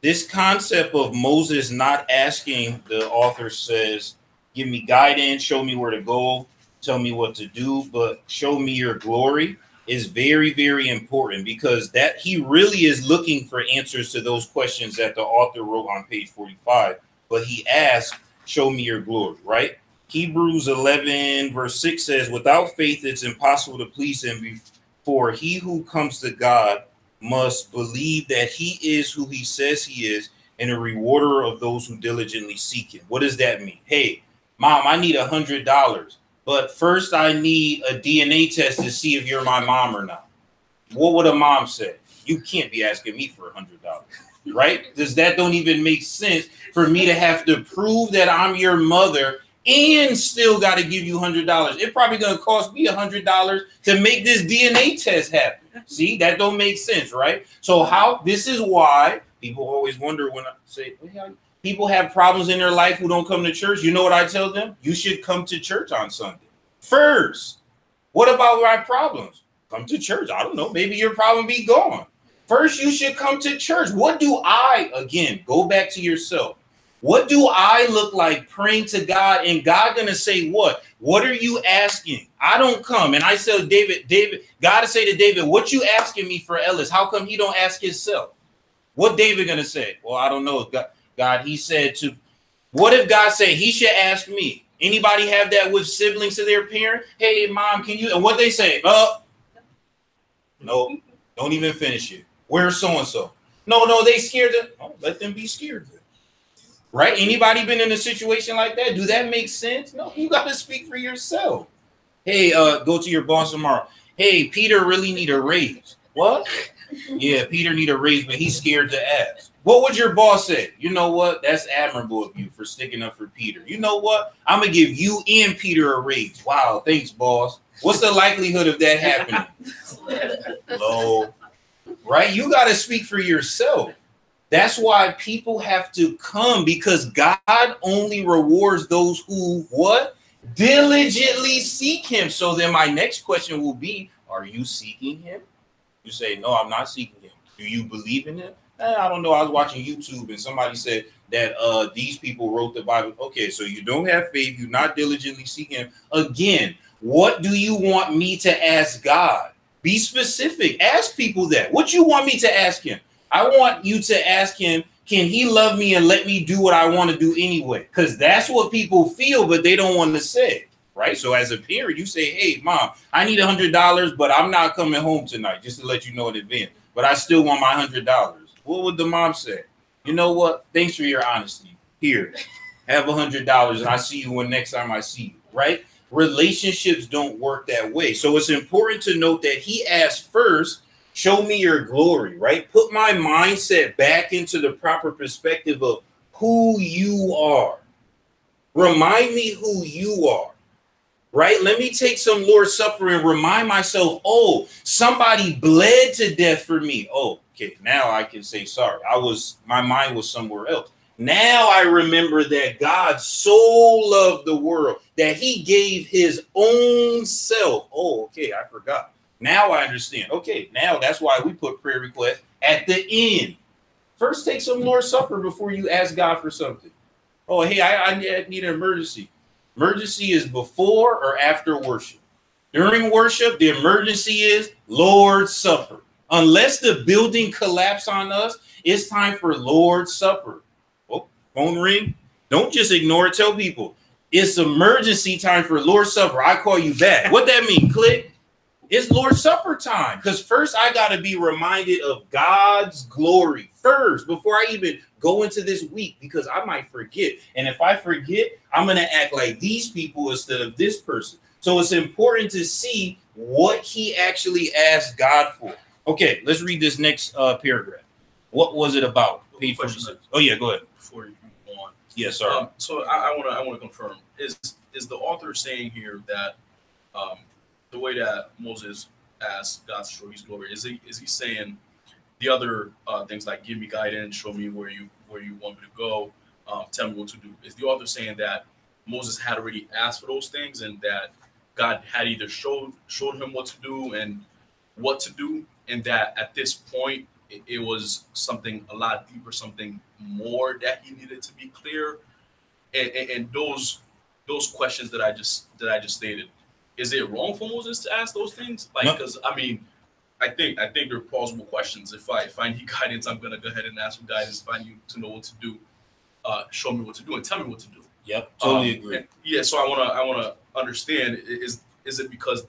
this concept of Moses not asking, the author says, give me guidance, show me where to go, tell me what to do, but show me your glory is very, very important, because that he really is looking for answers to those questions that the author wrote on page 45. But he asked, show me your glory, right? Hebrews 11 verse 6 says, without faith, it's impossible to please him, for he who comes to God must believe that he is who he says he is, and a rewarder of those who diligently seek him. What does that mean? Hey, Mom, I need $100, but first I need a DNA test to see if you're my mom or not. What would a mom say? You can't be asking me for $100, right? Because that don't even make sense for me to have to prove that I'm your mother and still got to give you $100. It's probably going to cost me $100 to make this DNA test happen. See, that don't make sense, right? So this is why people always wonder when I say, people have problems in their life who don't come to church. You know what I tell them? You should come to church on Sunday first. What about my problems? Come to church. I don't know. Maybe your problem be gone. First, you should come to church. What do again, go back to yourself. What do I look like praying to God? And God gonna say what? What are you asking? I don't come and I say, David, God to say to David, what you asking me for Ellis? How come he don't ask himself? What David gonna say? Well, I don't know. God, he said to. What if God said he should ask me? Anybody have that with siblings to their parent? Hey, mom, can you? And what they say? No, don't even finish it. Where's so and so? No, they scared. Let them be scared. Right? Anybody been in a situation like that? Do that make sense? No, you got to speak for yourself. Hey, go to your boss tomorrow. Hey, Peter really need a raise. What? Yeah, Peter need a raise, but he's scared to ask. What would your boss say? You know what? That's admirable of you for sticking up for Peter. You know what? I'm going to give you and Peter a raise. Wow, thanks, boss. What's the likelihood of that happening? Low. Right? You got to speak for yourself. That's why people have to come, because God only rewards those who what? Diligently seek him. So then my next question will be, are you seeking him? You say, no, I'm not seeking him. Do you believe in him? I don't know. I was watching YouTube and somebody said that these people wrote the Bible. Okay, so you don't have faith. You're not diligently seeking him. Again, what do you want me to ask God? Be specific. Ask people that. What you want me to ask him? I want you to ask him, can he love me and let me do what I want to do anyway? Because that's what people feel, but they don't want to say. Right? So as a parent, you say, hey, mom, I need $100, but I'm not coming home tonight, just to let you know in advance. But I still want my $100. What would the mom say? You know what? Thanks for your honesty. Here, have $100, and I see you when next time I see you. Right? Relationships don't work that way. So it's important to note that he asked first, show me your glory, right? Put my mindset back into the proper perspective of who you are. Remind me who you are, right? Let me take some Lord's Supper and remind myself, oh, somebody bled to death for me. Oh, okay, now I can say sorry. My mind was somewhere else. Now I remember that God so loved the world that he gave his own self. Oh, okay, I forgot. Now I understand. Okay, now that's why we put prayer requests at the end. First, take some Lord's Supper before you ask God for something. Oh, hey, I need an emergency. Emergency is before or after worship. During worship, the emergency is Lord's Supper. Unless the building collapses on us, it's time for Lord's Supper. Oh, phone ring. Don't just ignore it. Tell people it's emergency time for Lord's Supper. I call you back. What that mean? Click. It's Lord's Supper time, because first I got to be reminded of God's glory first before I even go into this week, because I might forget. And if I forget, I'm going to act like these people instead of this person. So it's important to see what he actually asked God for. Okay, let's read this next paragraph. What was it about? Page 46. Oh, yeah, go ahead. Before you go on. Yes, sir. So I want to confirm, is the author saying here that the way that Moses asked God to show his glory, is he saying the other things like give me guidance, show me where you want me to go, tell me what to do? Is the author saying that Moses had already asked for those things and that God had either showed him what to do, and that at this point it was something a lot deeper, something more that he needed to be clear, and those questions that I just stated? Is it wrong for Moses to ask those things? Like, because I mean, I think they're plausible questions. If I need guidance, I'm gonna go ahead and ask for guidance. If I need to know what to do, show me what to do and tell me what to do. Yep, totally agree. Yeah, so I wanna understand, is it because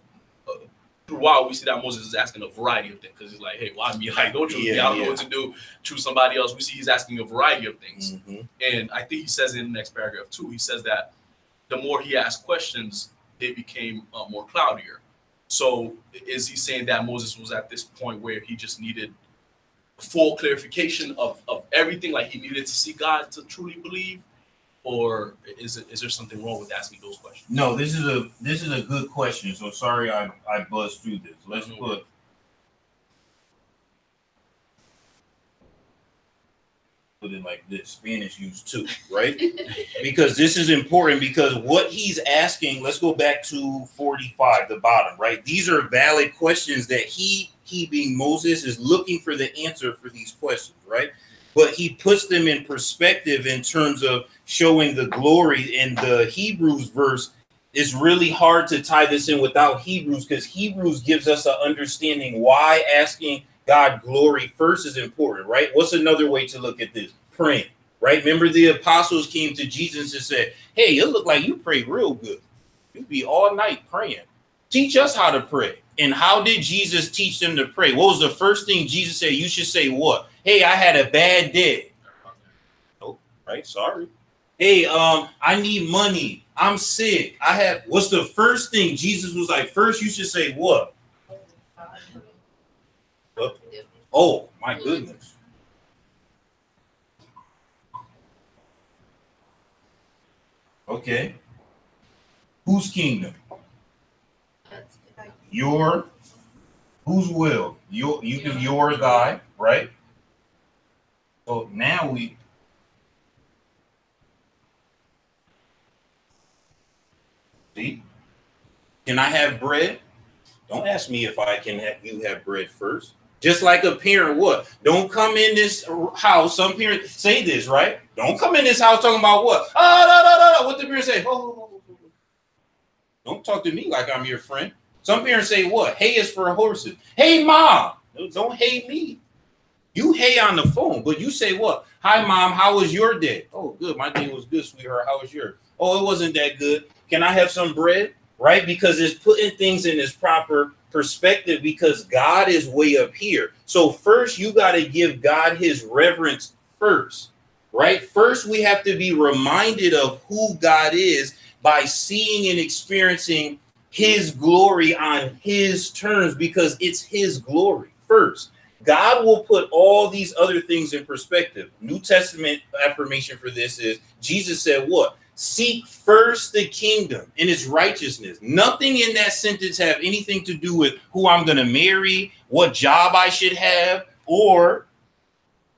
through a while we see that Moses is asking a variety of things, because he's like, hey, why me? Like, don't choose me. I don't know what to do. Choose somebody else. We see he's asking a variety of things, and I think he says in the next paragraph too. He says that the more he asked questions, they became more cloudier. So is he saying that Moses was at this point where he just needed full clarification of everything, like he needed to see God to truly believe? Or is there something wrong with asking those questions? No, this is a good question. So sorry I buzzed through this. Let's put it like this. Spanish used two, right? Because this is important, because what he's asking, let's go back to 45, the bottom, right? These are valid questions that he being Moses is looking for the answer for these questions, right? but he puts them in perspective in terms of showing the glory. In the Hebrews verse, it's really hard to tie this in without Hebrews, because Hebrews gives us an understanding why asking God glory first is important, right? What's another way to look at this? Praying, right? Remember, the apostles came to Jesus and said, hey, it look like you pray real good. You be all night praying. Teach us how to pray. And how did Jesus teach them to pray? What was the first thing Jesus said? You should say what? Hey, I had a bad day. Oh, right. Sorry. Hey, I need money. I'm sick. What's the first thing? Jesus was like, first you should say what? Oh, my goodness. Okay. Whose kingdom? Your. Whose will? You do your thy, right? So now we. See? Can I have bread? Don't ask me if I can have you have bread first. Just like a parent would. Don't come in this house. Some parents say this, right? Don't come in this house talking about what? Oh, no. What the parents say? Oh. Don't talk to me like I'm your friend. Some parents say what? Hay is for horses. Hey, mom. Don't hey me. You hey on the phone, but you say what? Hi, mom. How was your day? Oh, good. My day was good, sweetheart. How was yours? Oh, it wasn't that good. Can I have some bread? Right? Because it's putting things in its proper perspective, because God is way up here. So first, you got to give God his reverence first, right? First, we have to be reminded of who God is by seeing and experiencing his glory on his terms, because it's his glory first. God will put all these other things in perspective. New Testament affirmation for this is Jesus said what? Seek first the kingdom and its righteousness. Nothing in that sentence have anything to do with who I'm going to marry, what job I should have, or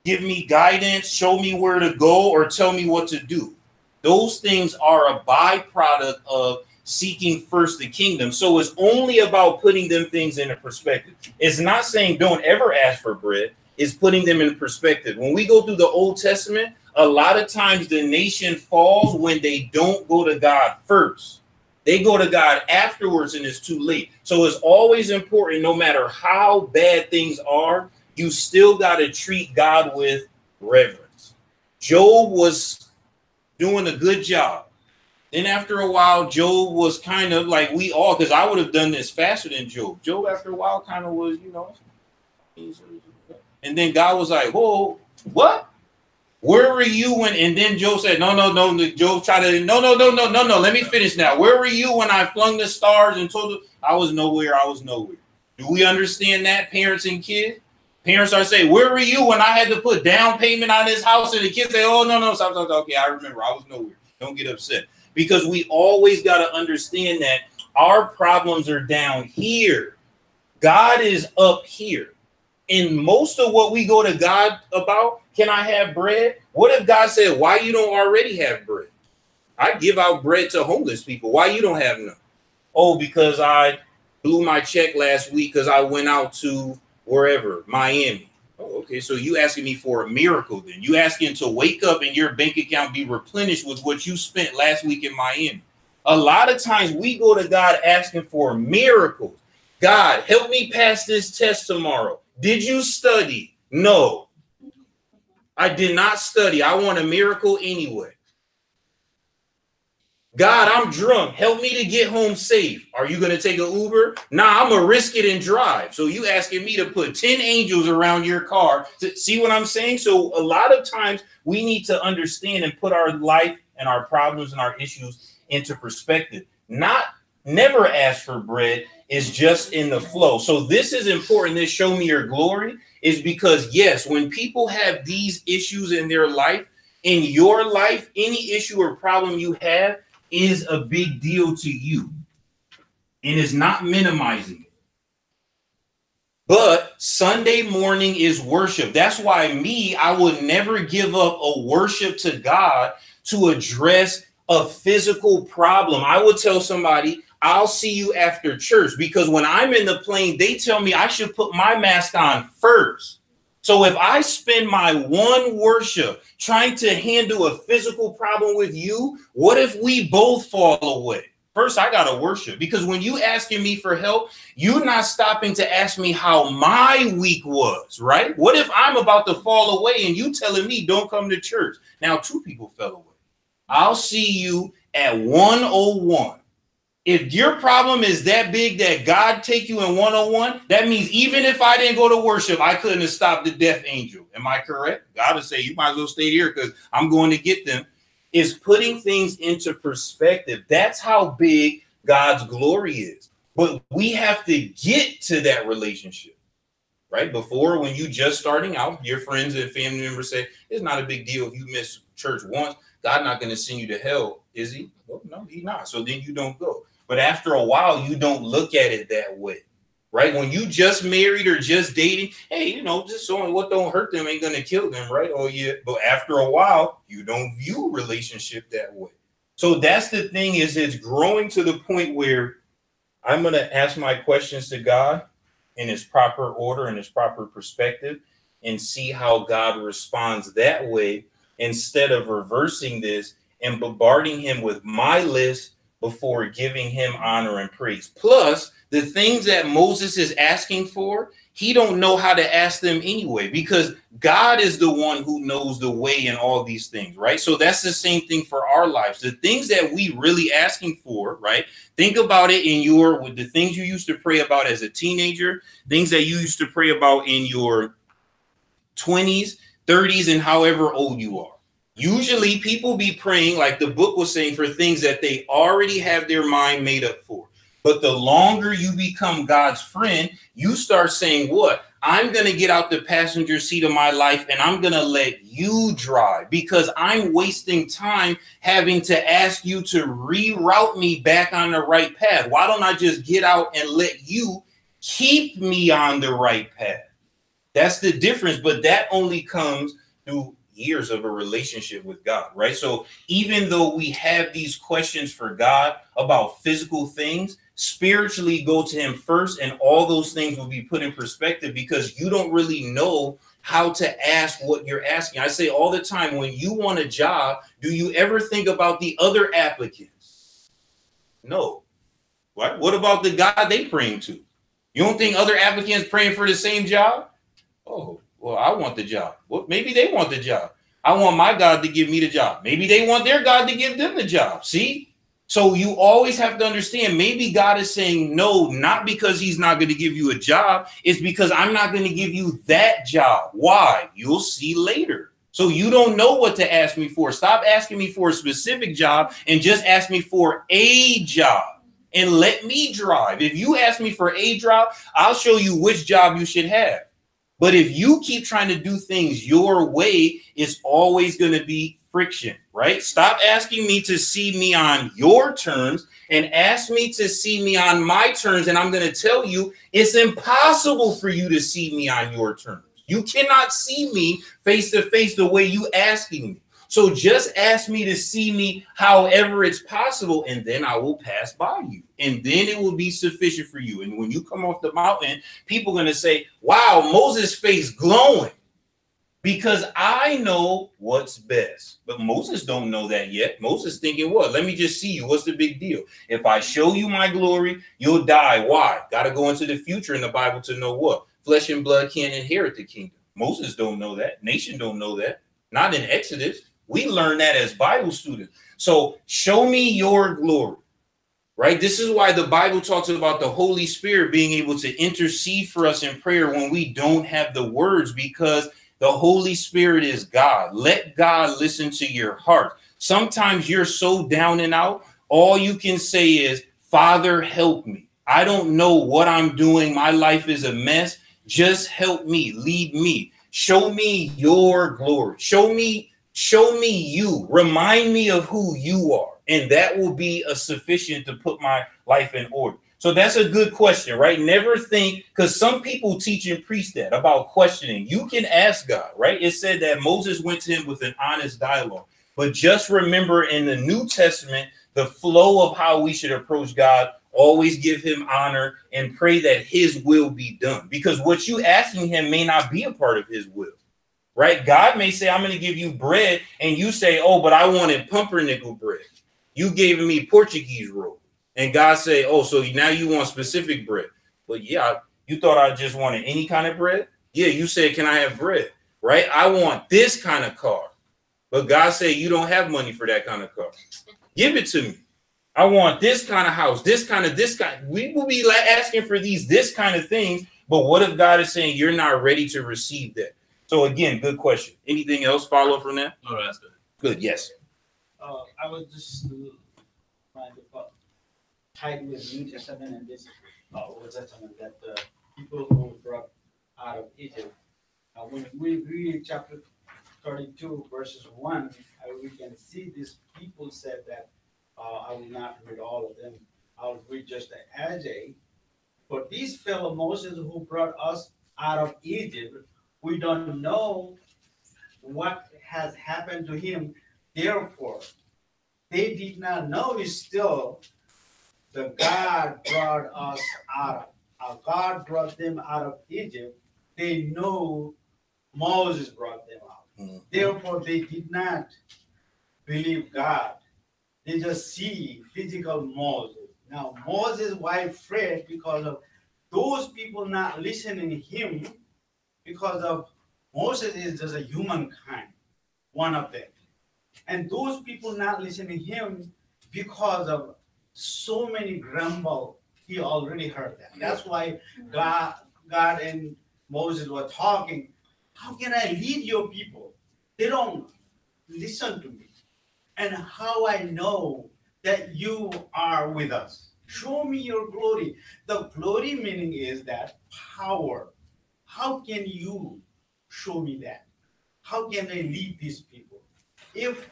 give me guidance, show me where to go, or tell me what to do. Those things are a byproduct of seeking first the kingdom. So it's only about putting them things into perspective. It's not saying don't ever ask for bread. It's putting them in perspective. When we go through the Old Testament, a lot of times the nation falls when they don't go to God first. They go to God afterwards and it's too late. So it's always important, no matter how bad things are, you still got to treat God with reverence. Job was doing a good job. Then after a while, Job was kind of like we all, because I would have done this faster than Job. Job, after a while, kind of was, and then God was like, whoa, what? Where were you when? And then Job said, no. Job tried to, no. Let me finish now. Where were you when I flung the stars and told you I was nowhere? Do we understand that, parents and kids? Parents are saying, where were you when I had to put down payment on this house? And the kids say, oh, no, stop. Okay, I remember. I was nowhere. Don't get upset. Because we always got to understand that our problems are down here. God is up here. And most of what we go to God about, can I have bread? What if God said, why you don't already have bread? I give out bread to homeless people. Why you don't have none? Oh, because I blew my check last week because I went out to wherever, Miami. Oh, okay. So you asking me for a miracle then. You asking to wake up and your bank account be replenished with what you spent last week in Miami. A lot of times we go to God asking for miracles. God, help me pass this test tomorrow. Did you study? No, I did not study. I want a miracle anyway. God, I'm drunk. Help me to get home safe. Are you going to take an Uber? Nah, I'm going to risk it and drive. So you asking me to put 10 angels around your car. See what I'm saying? So a lot of times we need to understand and put our life and our problems and our issues into perspective. Never ask for bread is just in the flow. So this is important. This show me your glory is because, yes, when people have these issues in their life, in your life, any issue or problem you have is a big deal to you and is not minimizing it. But Sunday morning is worship. That's why I would never give up a worship to God to address a physical problem. I would tell somebody, I'll see you after church, because when I'm in the plane, they tell me I should put my mask on first. So if I spend my one worship trying to handle a physical problem with you, what if we both fall away? First, I got to worship, because when you asking me for help, you're not stopping to ask me how my week was, right? What if I'm about to fall away and you telling me don't come to church? Now, 2 people fell away. I'll see you at 101. If your problem is that big that God take you in 101, that means even if I didn't go to worship, I couldn't have stopped the death angel. Am I correct? God will say, you might as well stay here because I'm going to get them. Is putting things into perspective. That's how big God's glory is. But we have to get to that relationship, right? Before, when you just starting out, your friends and family members say, it's not a big deal if you miss church once. God not going to send you to hell, is he? Well, no, he's not. So then you don't go. But after a while, you don't look at it that way, right? When you just married or just dating, hey, just showing what don't hurt them ain't going to kill them, right? Oh, yeah. But after a while, you don't view a relationship that way. So that's the thing, is it's growing to the point where I'm going to ask my questions to God in his proper order and his proper perspective and see how God responds that way, instead of reversing this and bombarding him with my list before giving him honor and praise. Plus, the things that Moses is asking for, he don't know how to ask them anyway, because God is the one who knows the way in all these things, right? So that's the same thing for our lives. The things that we really asking for, right? Think about it with the things you used to pray about as a teenager, things that you used to pray about in your 20s, 30s, and however old you are. Usually people be praying, like the book was saying, for things that they already have their mind made up for. But the longer you become God's friend, you start saying, what? I'm going to get out the passenger seat of my life and I'm going to let you drive, because I'm wasting time having to ask you to reroute me back on the right path. Why don't I just get out and let you keep me on the right path? That's the difference. But that only comes through years of a relationship with God, right? So even though we have these questions for God about physical things, spiritually go to him first, and all those things will be put in perspective, because you don't really know how to ask what you're asking. I say all the time, when you want a job, do you ever think about the other applicants? No. What about the God they praying to? You don't think other applicants praying for the same job? Oh, well, I want the job. Well, maybe they want the job. I want my God to give me the job. Maybe they want their God to give them the job. See? So you always have to understand, maybe God is saying no, not because he's not going to give you a job. It's because I'm not going to give you that job. Why? You'll see later. So you don't know what to ask me for. Stop asking me for a specific job and just ask me for a job and let me drive. If you ask me for a job, I'll show you which job you should have. But if you keep trying to do things your way, it's always going to be friction, right? Stop asking me to see me on your terms and ask me to see me on my terms. And I'm going to tell you, it's impossible for you to see me on your terms. You cannot see me face to face the way you asking me. So just ask me to see me however it's possible, and then I will pass by you. And then it will be sufficient for you. And when you come off the mountain, people are going to say, wow, Moses' face glowing, because I know what's best. But Moses don't know that yet. Moses thinking, what? Let me just see you. What's the big deal? If I show you my glory, you'll die. Why? Got to go into the future in the Bible to know what? Flesh and blood can't inherit the kingdom. Moses don't know that. Nation don't know that. Not in Exodus. We learn that as Bible students. So show me your glory, right? This is why the Bible talks about the Holy Spirit being able to intercede for us in prayer when we don't have the words, because the Holy Spirit is God. Let God listen to your heart. Sometimes you're so down and out, all you can say is, Father, help me. I don't know what I'm doing. My life is a mess. Just help me, lead me. Show me your glory. Show me you. Remind me of who you are. And that will be sufficient to put my life in order. So that's a good question, right? Never think, because some people teach and preach that about questioning. You can ask God, right? It said that Moses went to him with an honest dialogue. But just remember, in the New Testament, the flow of how we should approach God Always give him honor and pray that his will be done. Because what you asking him may not be a part of his will. Right? God may say, I'm going to give you bread, and you say, oh, but I wanted pumpernickel bread. You gave me Portuguese roll. And God say, oh, so now you want specific bread. But yeah, you thought I just wanted any kind of bread? Yeah, you said, can I have bread? Right? I want this kind of car. But God said, you don't have money for that kind of car. Give it to me. I want this kind of house, this kind. We will be asking for this kind of things. But what if God is saying you're not ready to receive that? So again, good question. Anything else follow from that? No, that's good. Good. Yes. I was just trying to tie with New Testament and this Old Testament that the people who brought out of Egypt. When we read chapter 32, verses 1, we can see these people said that I will not read all of them. I'll read just the Ajay. For these fellow Moses who brought us out of Egypt, we don't know what has happened to him. Therefore, they did not know is still the God brought us out of. God brought them out of Egypt. They know Moses brought them out. Mm-hmm. Therefore, they did not believe God. They just see physical Moses. Now, Moses' wife fled because of those people not listening to him, because of Moses is just a humankind, one of them. And those people not listening to him because of so many grumble, he already heard that. That's why God and Moses were talking. How can I lead your people? They don't listen to me. And how I know that you are with us? Show me your glory. The glory meaning is that power. How can you show me that? How can I lead these people? If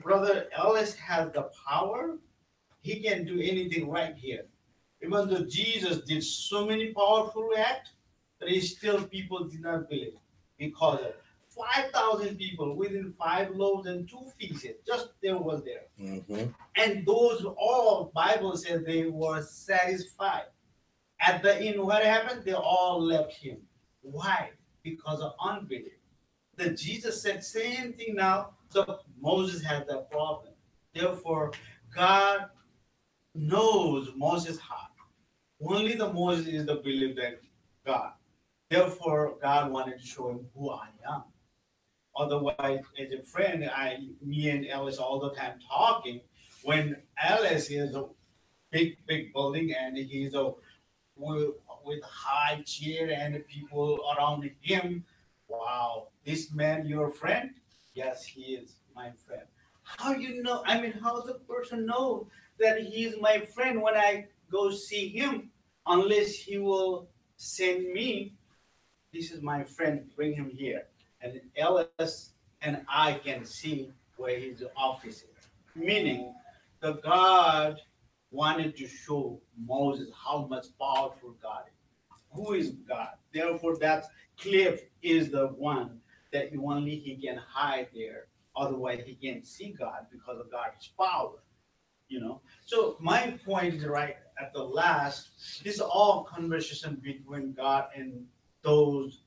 Brother Ellis has the power, he can do anything right here. Even though Jesus did so many powerful acts, but still people did not believe because of 5,000 people within 5 loaves and 2 fishes. Just there was there. Mm-hmm. And those all Bible says they were satisfied. At the end, what happened? They all left him. Why? Because of unbelief. The Jesus said same thing now. So Moses had that problem. Therefore, God knows Moses' heart. Only the Moses is the belief that God. Therefore, God wanted to show him who I am. Otherwise, as a friend, me and Ellis all the time talking. When Ellis is a big building and he's with high chair and people around him. Wow, this man your friend? Yes, he is my friend. How you know? I mean, how the person know that he is my friend when I go see him? Unless he will send me, this is my friend, bring him here. And Ellis and I can see where his office is. Meaning, the God wanted to show Moses how much powerful God is. Who is God? Therefore, that cliff is the one that only he can hide there. Otherwise, he can't see God because of God's power. So my point is right at the last. This is all conversation between God and those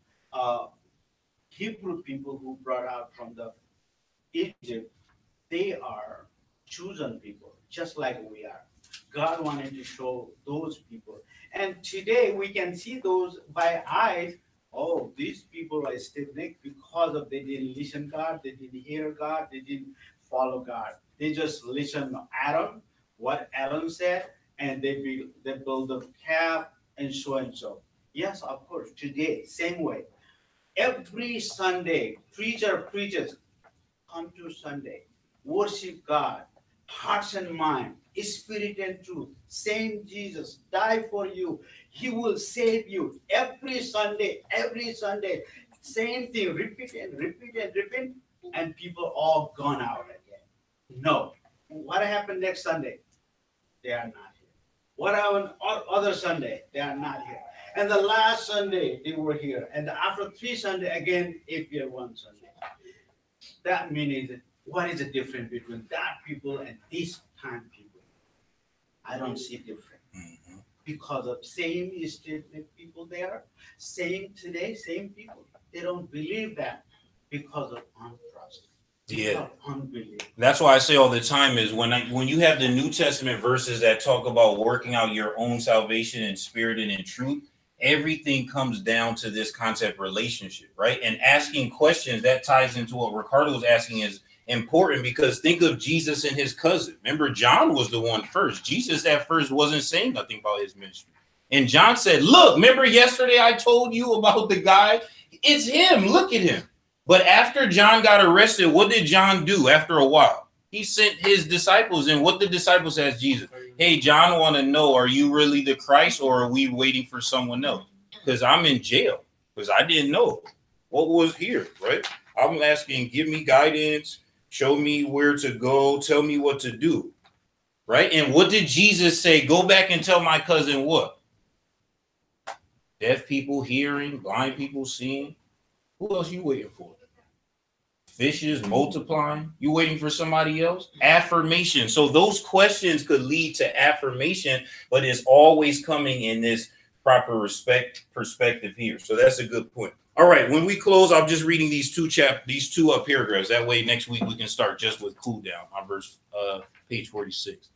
Hebrew people who brought out from the Egypt. They are chosen people, just like we are. God wanted to show those people. And today we can see those by eyes. Oh, these people are stiff-necked because of they didn't listen to God, they didn't hear God, they didn't follow God. They just listened to Adam, what Adam said, and they build a calf and so and so. Yes, of course, today, same way. Every Sunday, preachers come to Sunday, worship God, hearts and mind, spirit and truth. Same Jesus die for you. He will save you every Sunday, same thing, repeat and repeat and repeat, and people all gone out again. No. What happened next Sunday? They are not here. What happened other Sunday? They are not here. And the last Sunday, they were here. And after 3 Sunday, again, appear one Sunday. That means, what is the difference between that people and this time people? I don't see different. Mhm. Because of same statement people there, same today, same people. They don't believe that because of untrust. Yeah. Unbelief. That's why I say all the time is when you have the New Testament verses that talk about working out your own salvation in spirit and in truth, everything comes down to this concept relationship, right? And asking questions that ties into what Ricardo was asking is important, because think of Jesus and his cousin. Remember, John was the one first. Jesus at first wasn't saying nothing about his ministry. And John said, look, remember yesterday I told you about the guy? It's him. Look at him. But after John got arrested, what did John do after a while? He sent his disciples, and what the disciples asked Jesus? Hey, John want to know, are you really the Christ, or are we waiting for someone else? Because I'm in jail, because I didn't know what was here, right? I'm asking, give me guidance, show me where to go, tell me what to do, right? And what did Jesus say? Go back and tell my cousin what? Deaf people hearing, blind people seeing. Who else you waiting for? Fishes multiplying. You waiting for somebody else? Affirmation. So those questions could lead to affirmation, but it's always coming in this proper perspective here. So that's a good point. All right. When we close, I'm just reading these two paragraphs. That way, next week we can start just with cool down on page 46.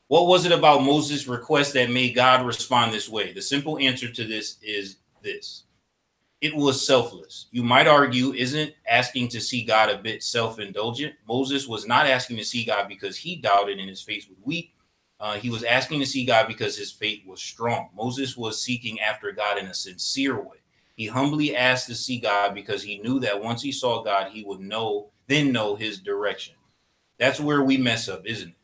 What was it about Moses' request that made God respond this way? The simple answer to this is this. It was selfless. You might argue, isn't asking to see God a bit self-indulgent? Moses was not asking to see God because he doubted and his faith was weak. He was asking to see God because his faith was strong. Moses was seeking after God in a sincere way. He humbly asked to see God because he knew that once he saw God, he would know his direction. That's where we mess up, isn't it?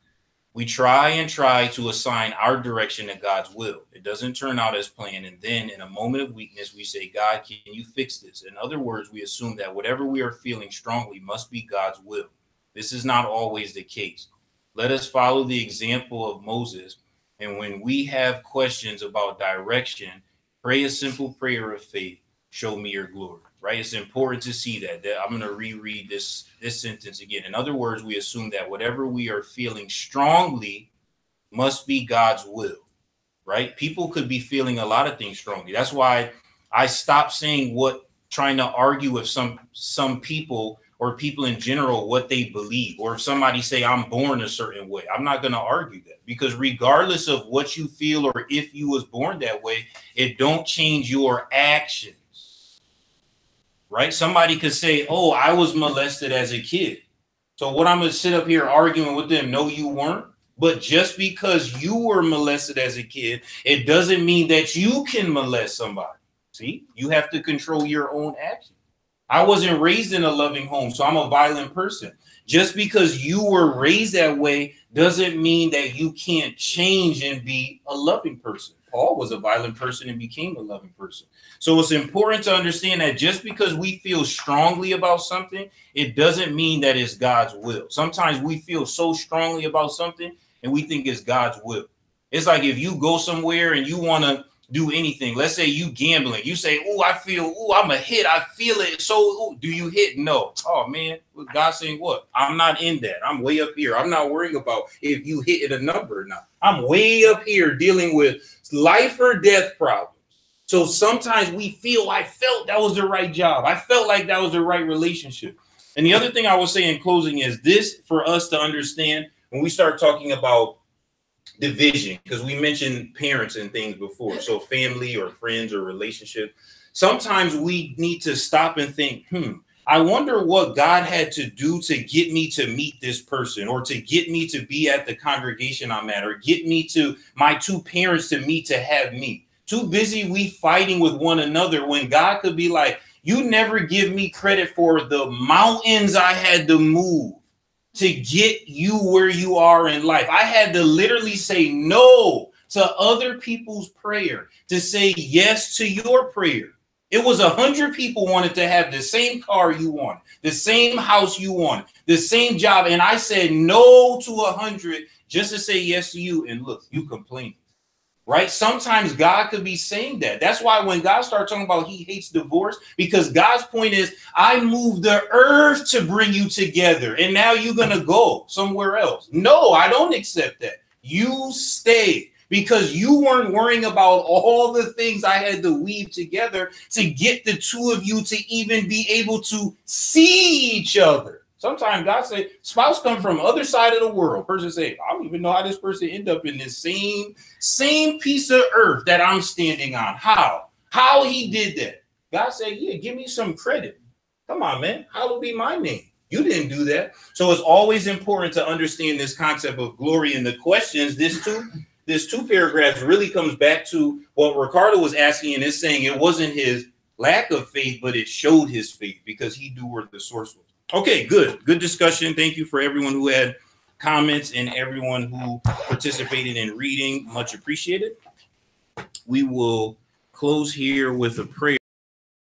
We try to assign our direction to God's will. It doesn't turn out as planned. And then in a moment of weakness, we say, God, can you fix this? In other words, we assume that whatever we are feeling strongly must be God's will. This is not always the case. Let us follow the example of Moses. And when we have questions about direction, pray a simple prayer of faith. Show me your glory, right? It's important to see that. I'm going to reread this sentence again. In other words, we assume that whatever we are feeling strongly must be God's will, right? People could be feeling a lot of things strongly. That's why I stopped trying to argue with some people or people in general what they believe. Or if somebody say I'm born a certain way, I'm not going to argue that, because regardless of what you feel or if you was born that way, it don't change your actions. Right? Somebody could say, oh, I was molested as a kid. So what I'm going to sit up here arguing with them? No, you weren't. But just because you were molested as a kid, it doesn't mean that you can molest somebody. See, you have to control your own action. I wasn't raised in a loving home, so I'm a violent person. Just because you were raised that way doesn't mean that you can't change and be a loving person. Paul was a violent person and became a loving person. So it's important to understand that just because we feel strongly about something, it doesn't mean that it's God's will. Sometimes we feel so strongly about something and we think it's God's will. It's like if you go somewhere and you want to do anything. Let's say you gambling. You say, I'm a hit. I feel it. So do you hit? No. Oh, man. God saying what? I'm not in that. I'm way up here. I'm not worrying about if you hit a number or not. I'm way up here dealing with life or death problems. So sometimes we feel, I felt that was the right job. I felt like that was the right relationship. And the other thing I will say in closing is this, for us to understand when we start talking about division, because we mentioned parents and things before. So family or friends or relationship. Sometimes we need to stop and think, I wonder what God had to do to get me to meet this person, or to get me to be at the congregation I'm at, or get me to my two parents to meet to have me. Too busy we fighting with one another when God could be like, you never give me credit for the mountains I had to move to get you where you are in life. I had to literally say no to other people's prayer to say yes to your prayer. It was 100 people wanted to have the same car you want, the same house you want, the same job. And I said no to 100 just to say yes to you. And look, you complaining. Right? Sometimes God could be saying that. That's why when God starts talking about he hates divorce, because God's point is, I moved the earth to bring you together. And now you're going to go somewhere else. No, I don't accept that. You stayed because you weren't worrying about all the things I had to weave together to get the two of you to even be able to see each other. Sometimes God say, spouse come from other side of the world. Person say, I don't even know how this person end up in this same piece of earth that I'm standing on. How he did that. God said, yeah, give me some credit. Come on, man. Hallowed be my name. You didn't do that. So it's always important to understand this concept of glory in the questions. This two paragraphs really comes back to what Ricardo was asking, and is saying it wasn't his lack of faith, but it showed his faith because he knew where the source was. Okay, good discussion. Thank you for everyone who had comments and everyone who participated in reading. Much appreciated. We will close here with a prayer.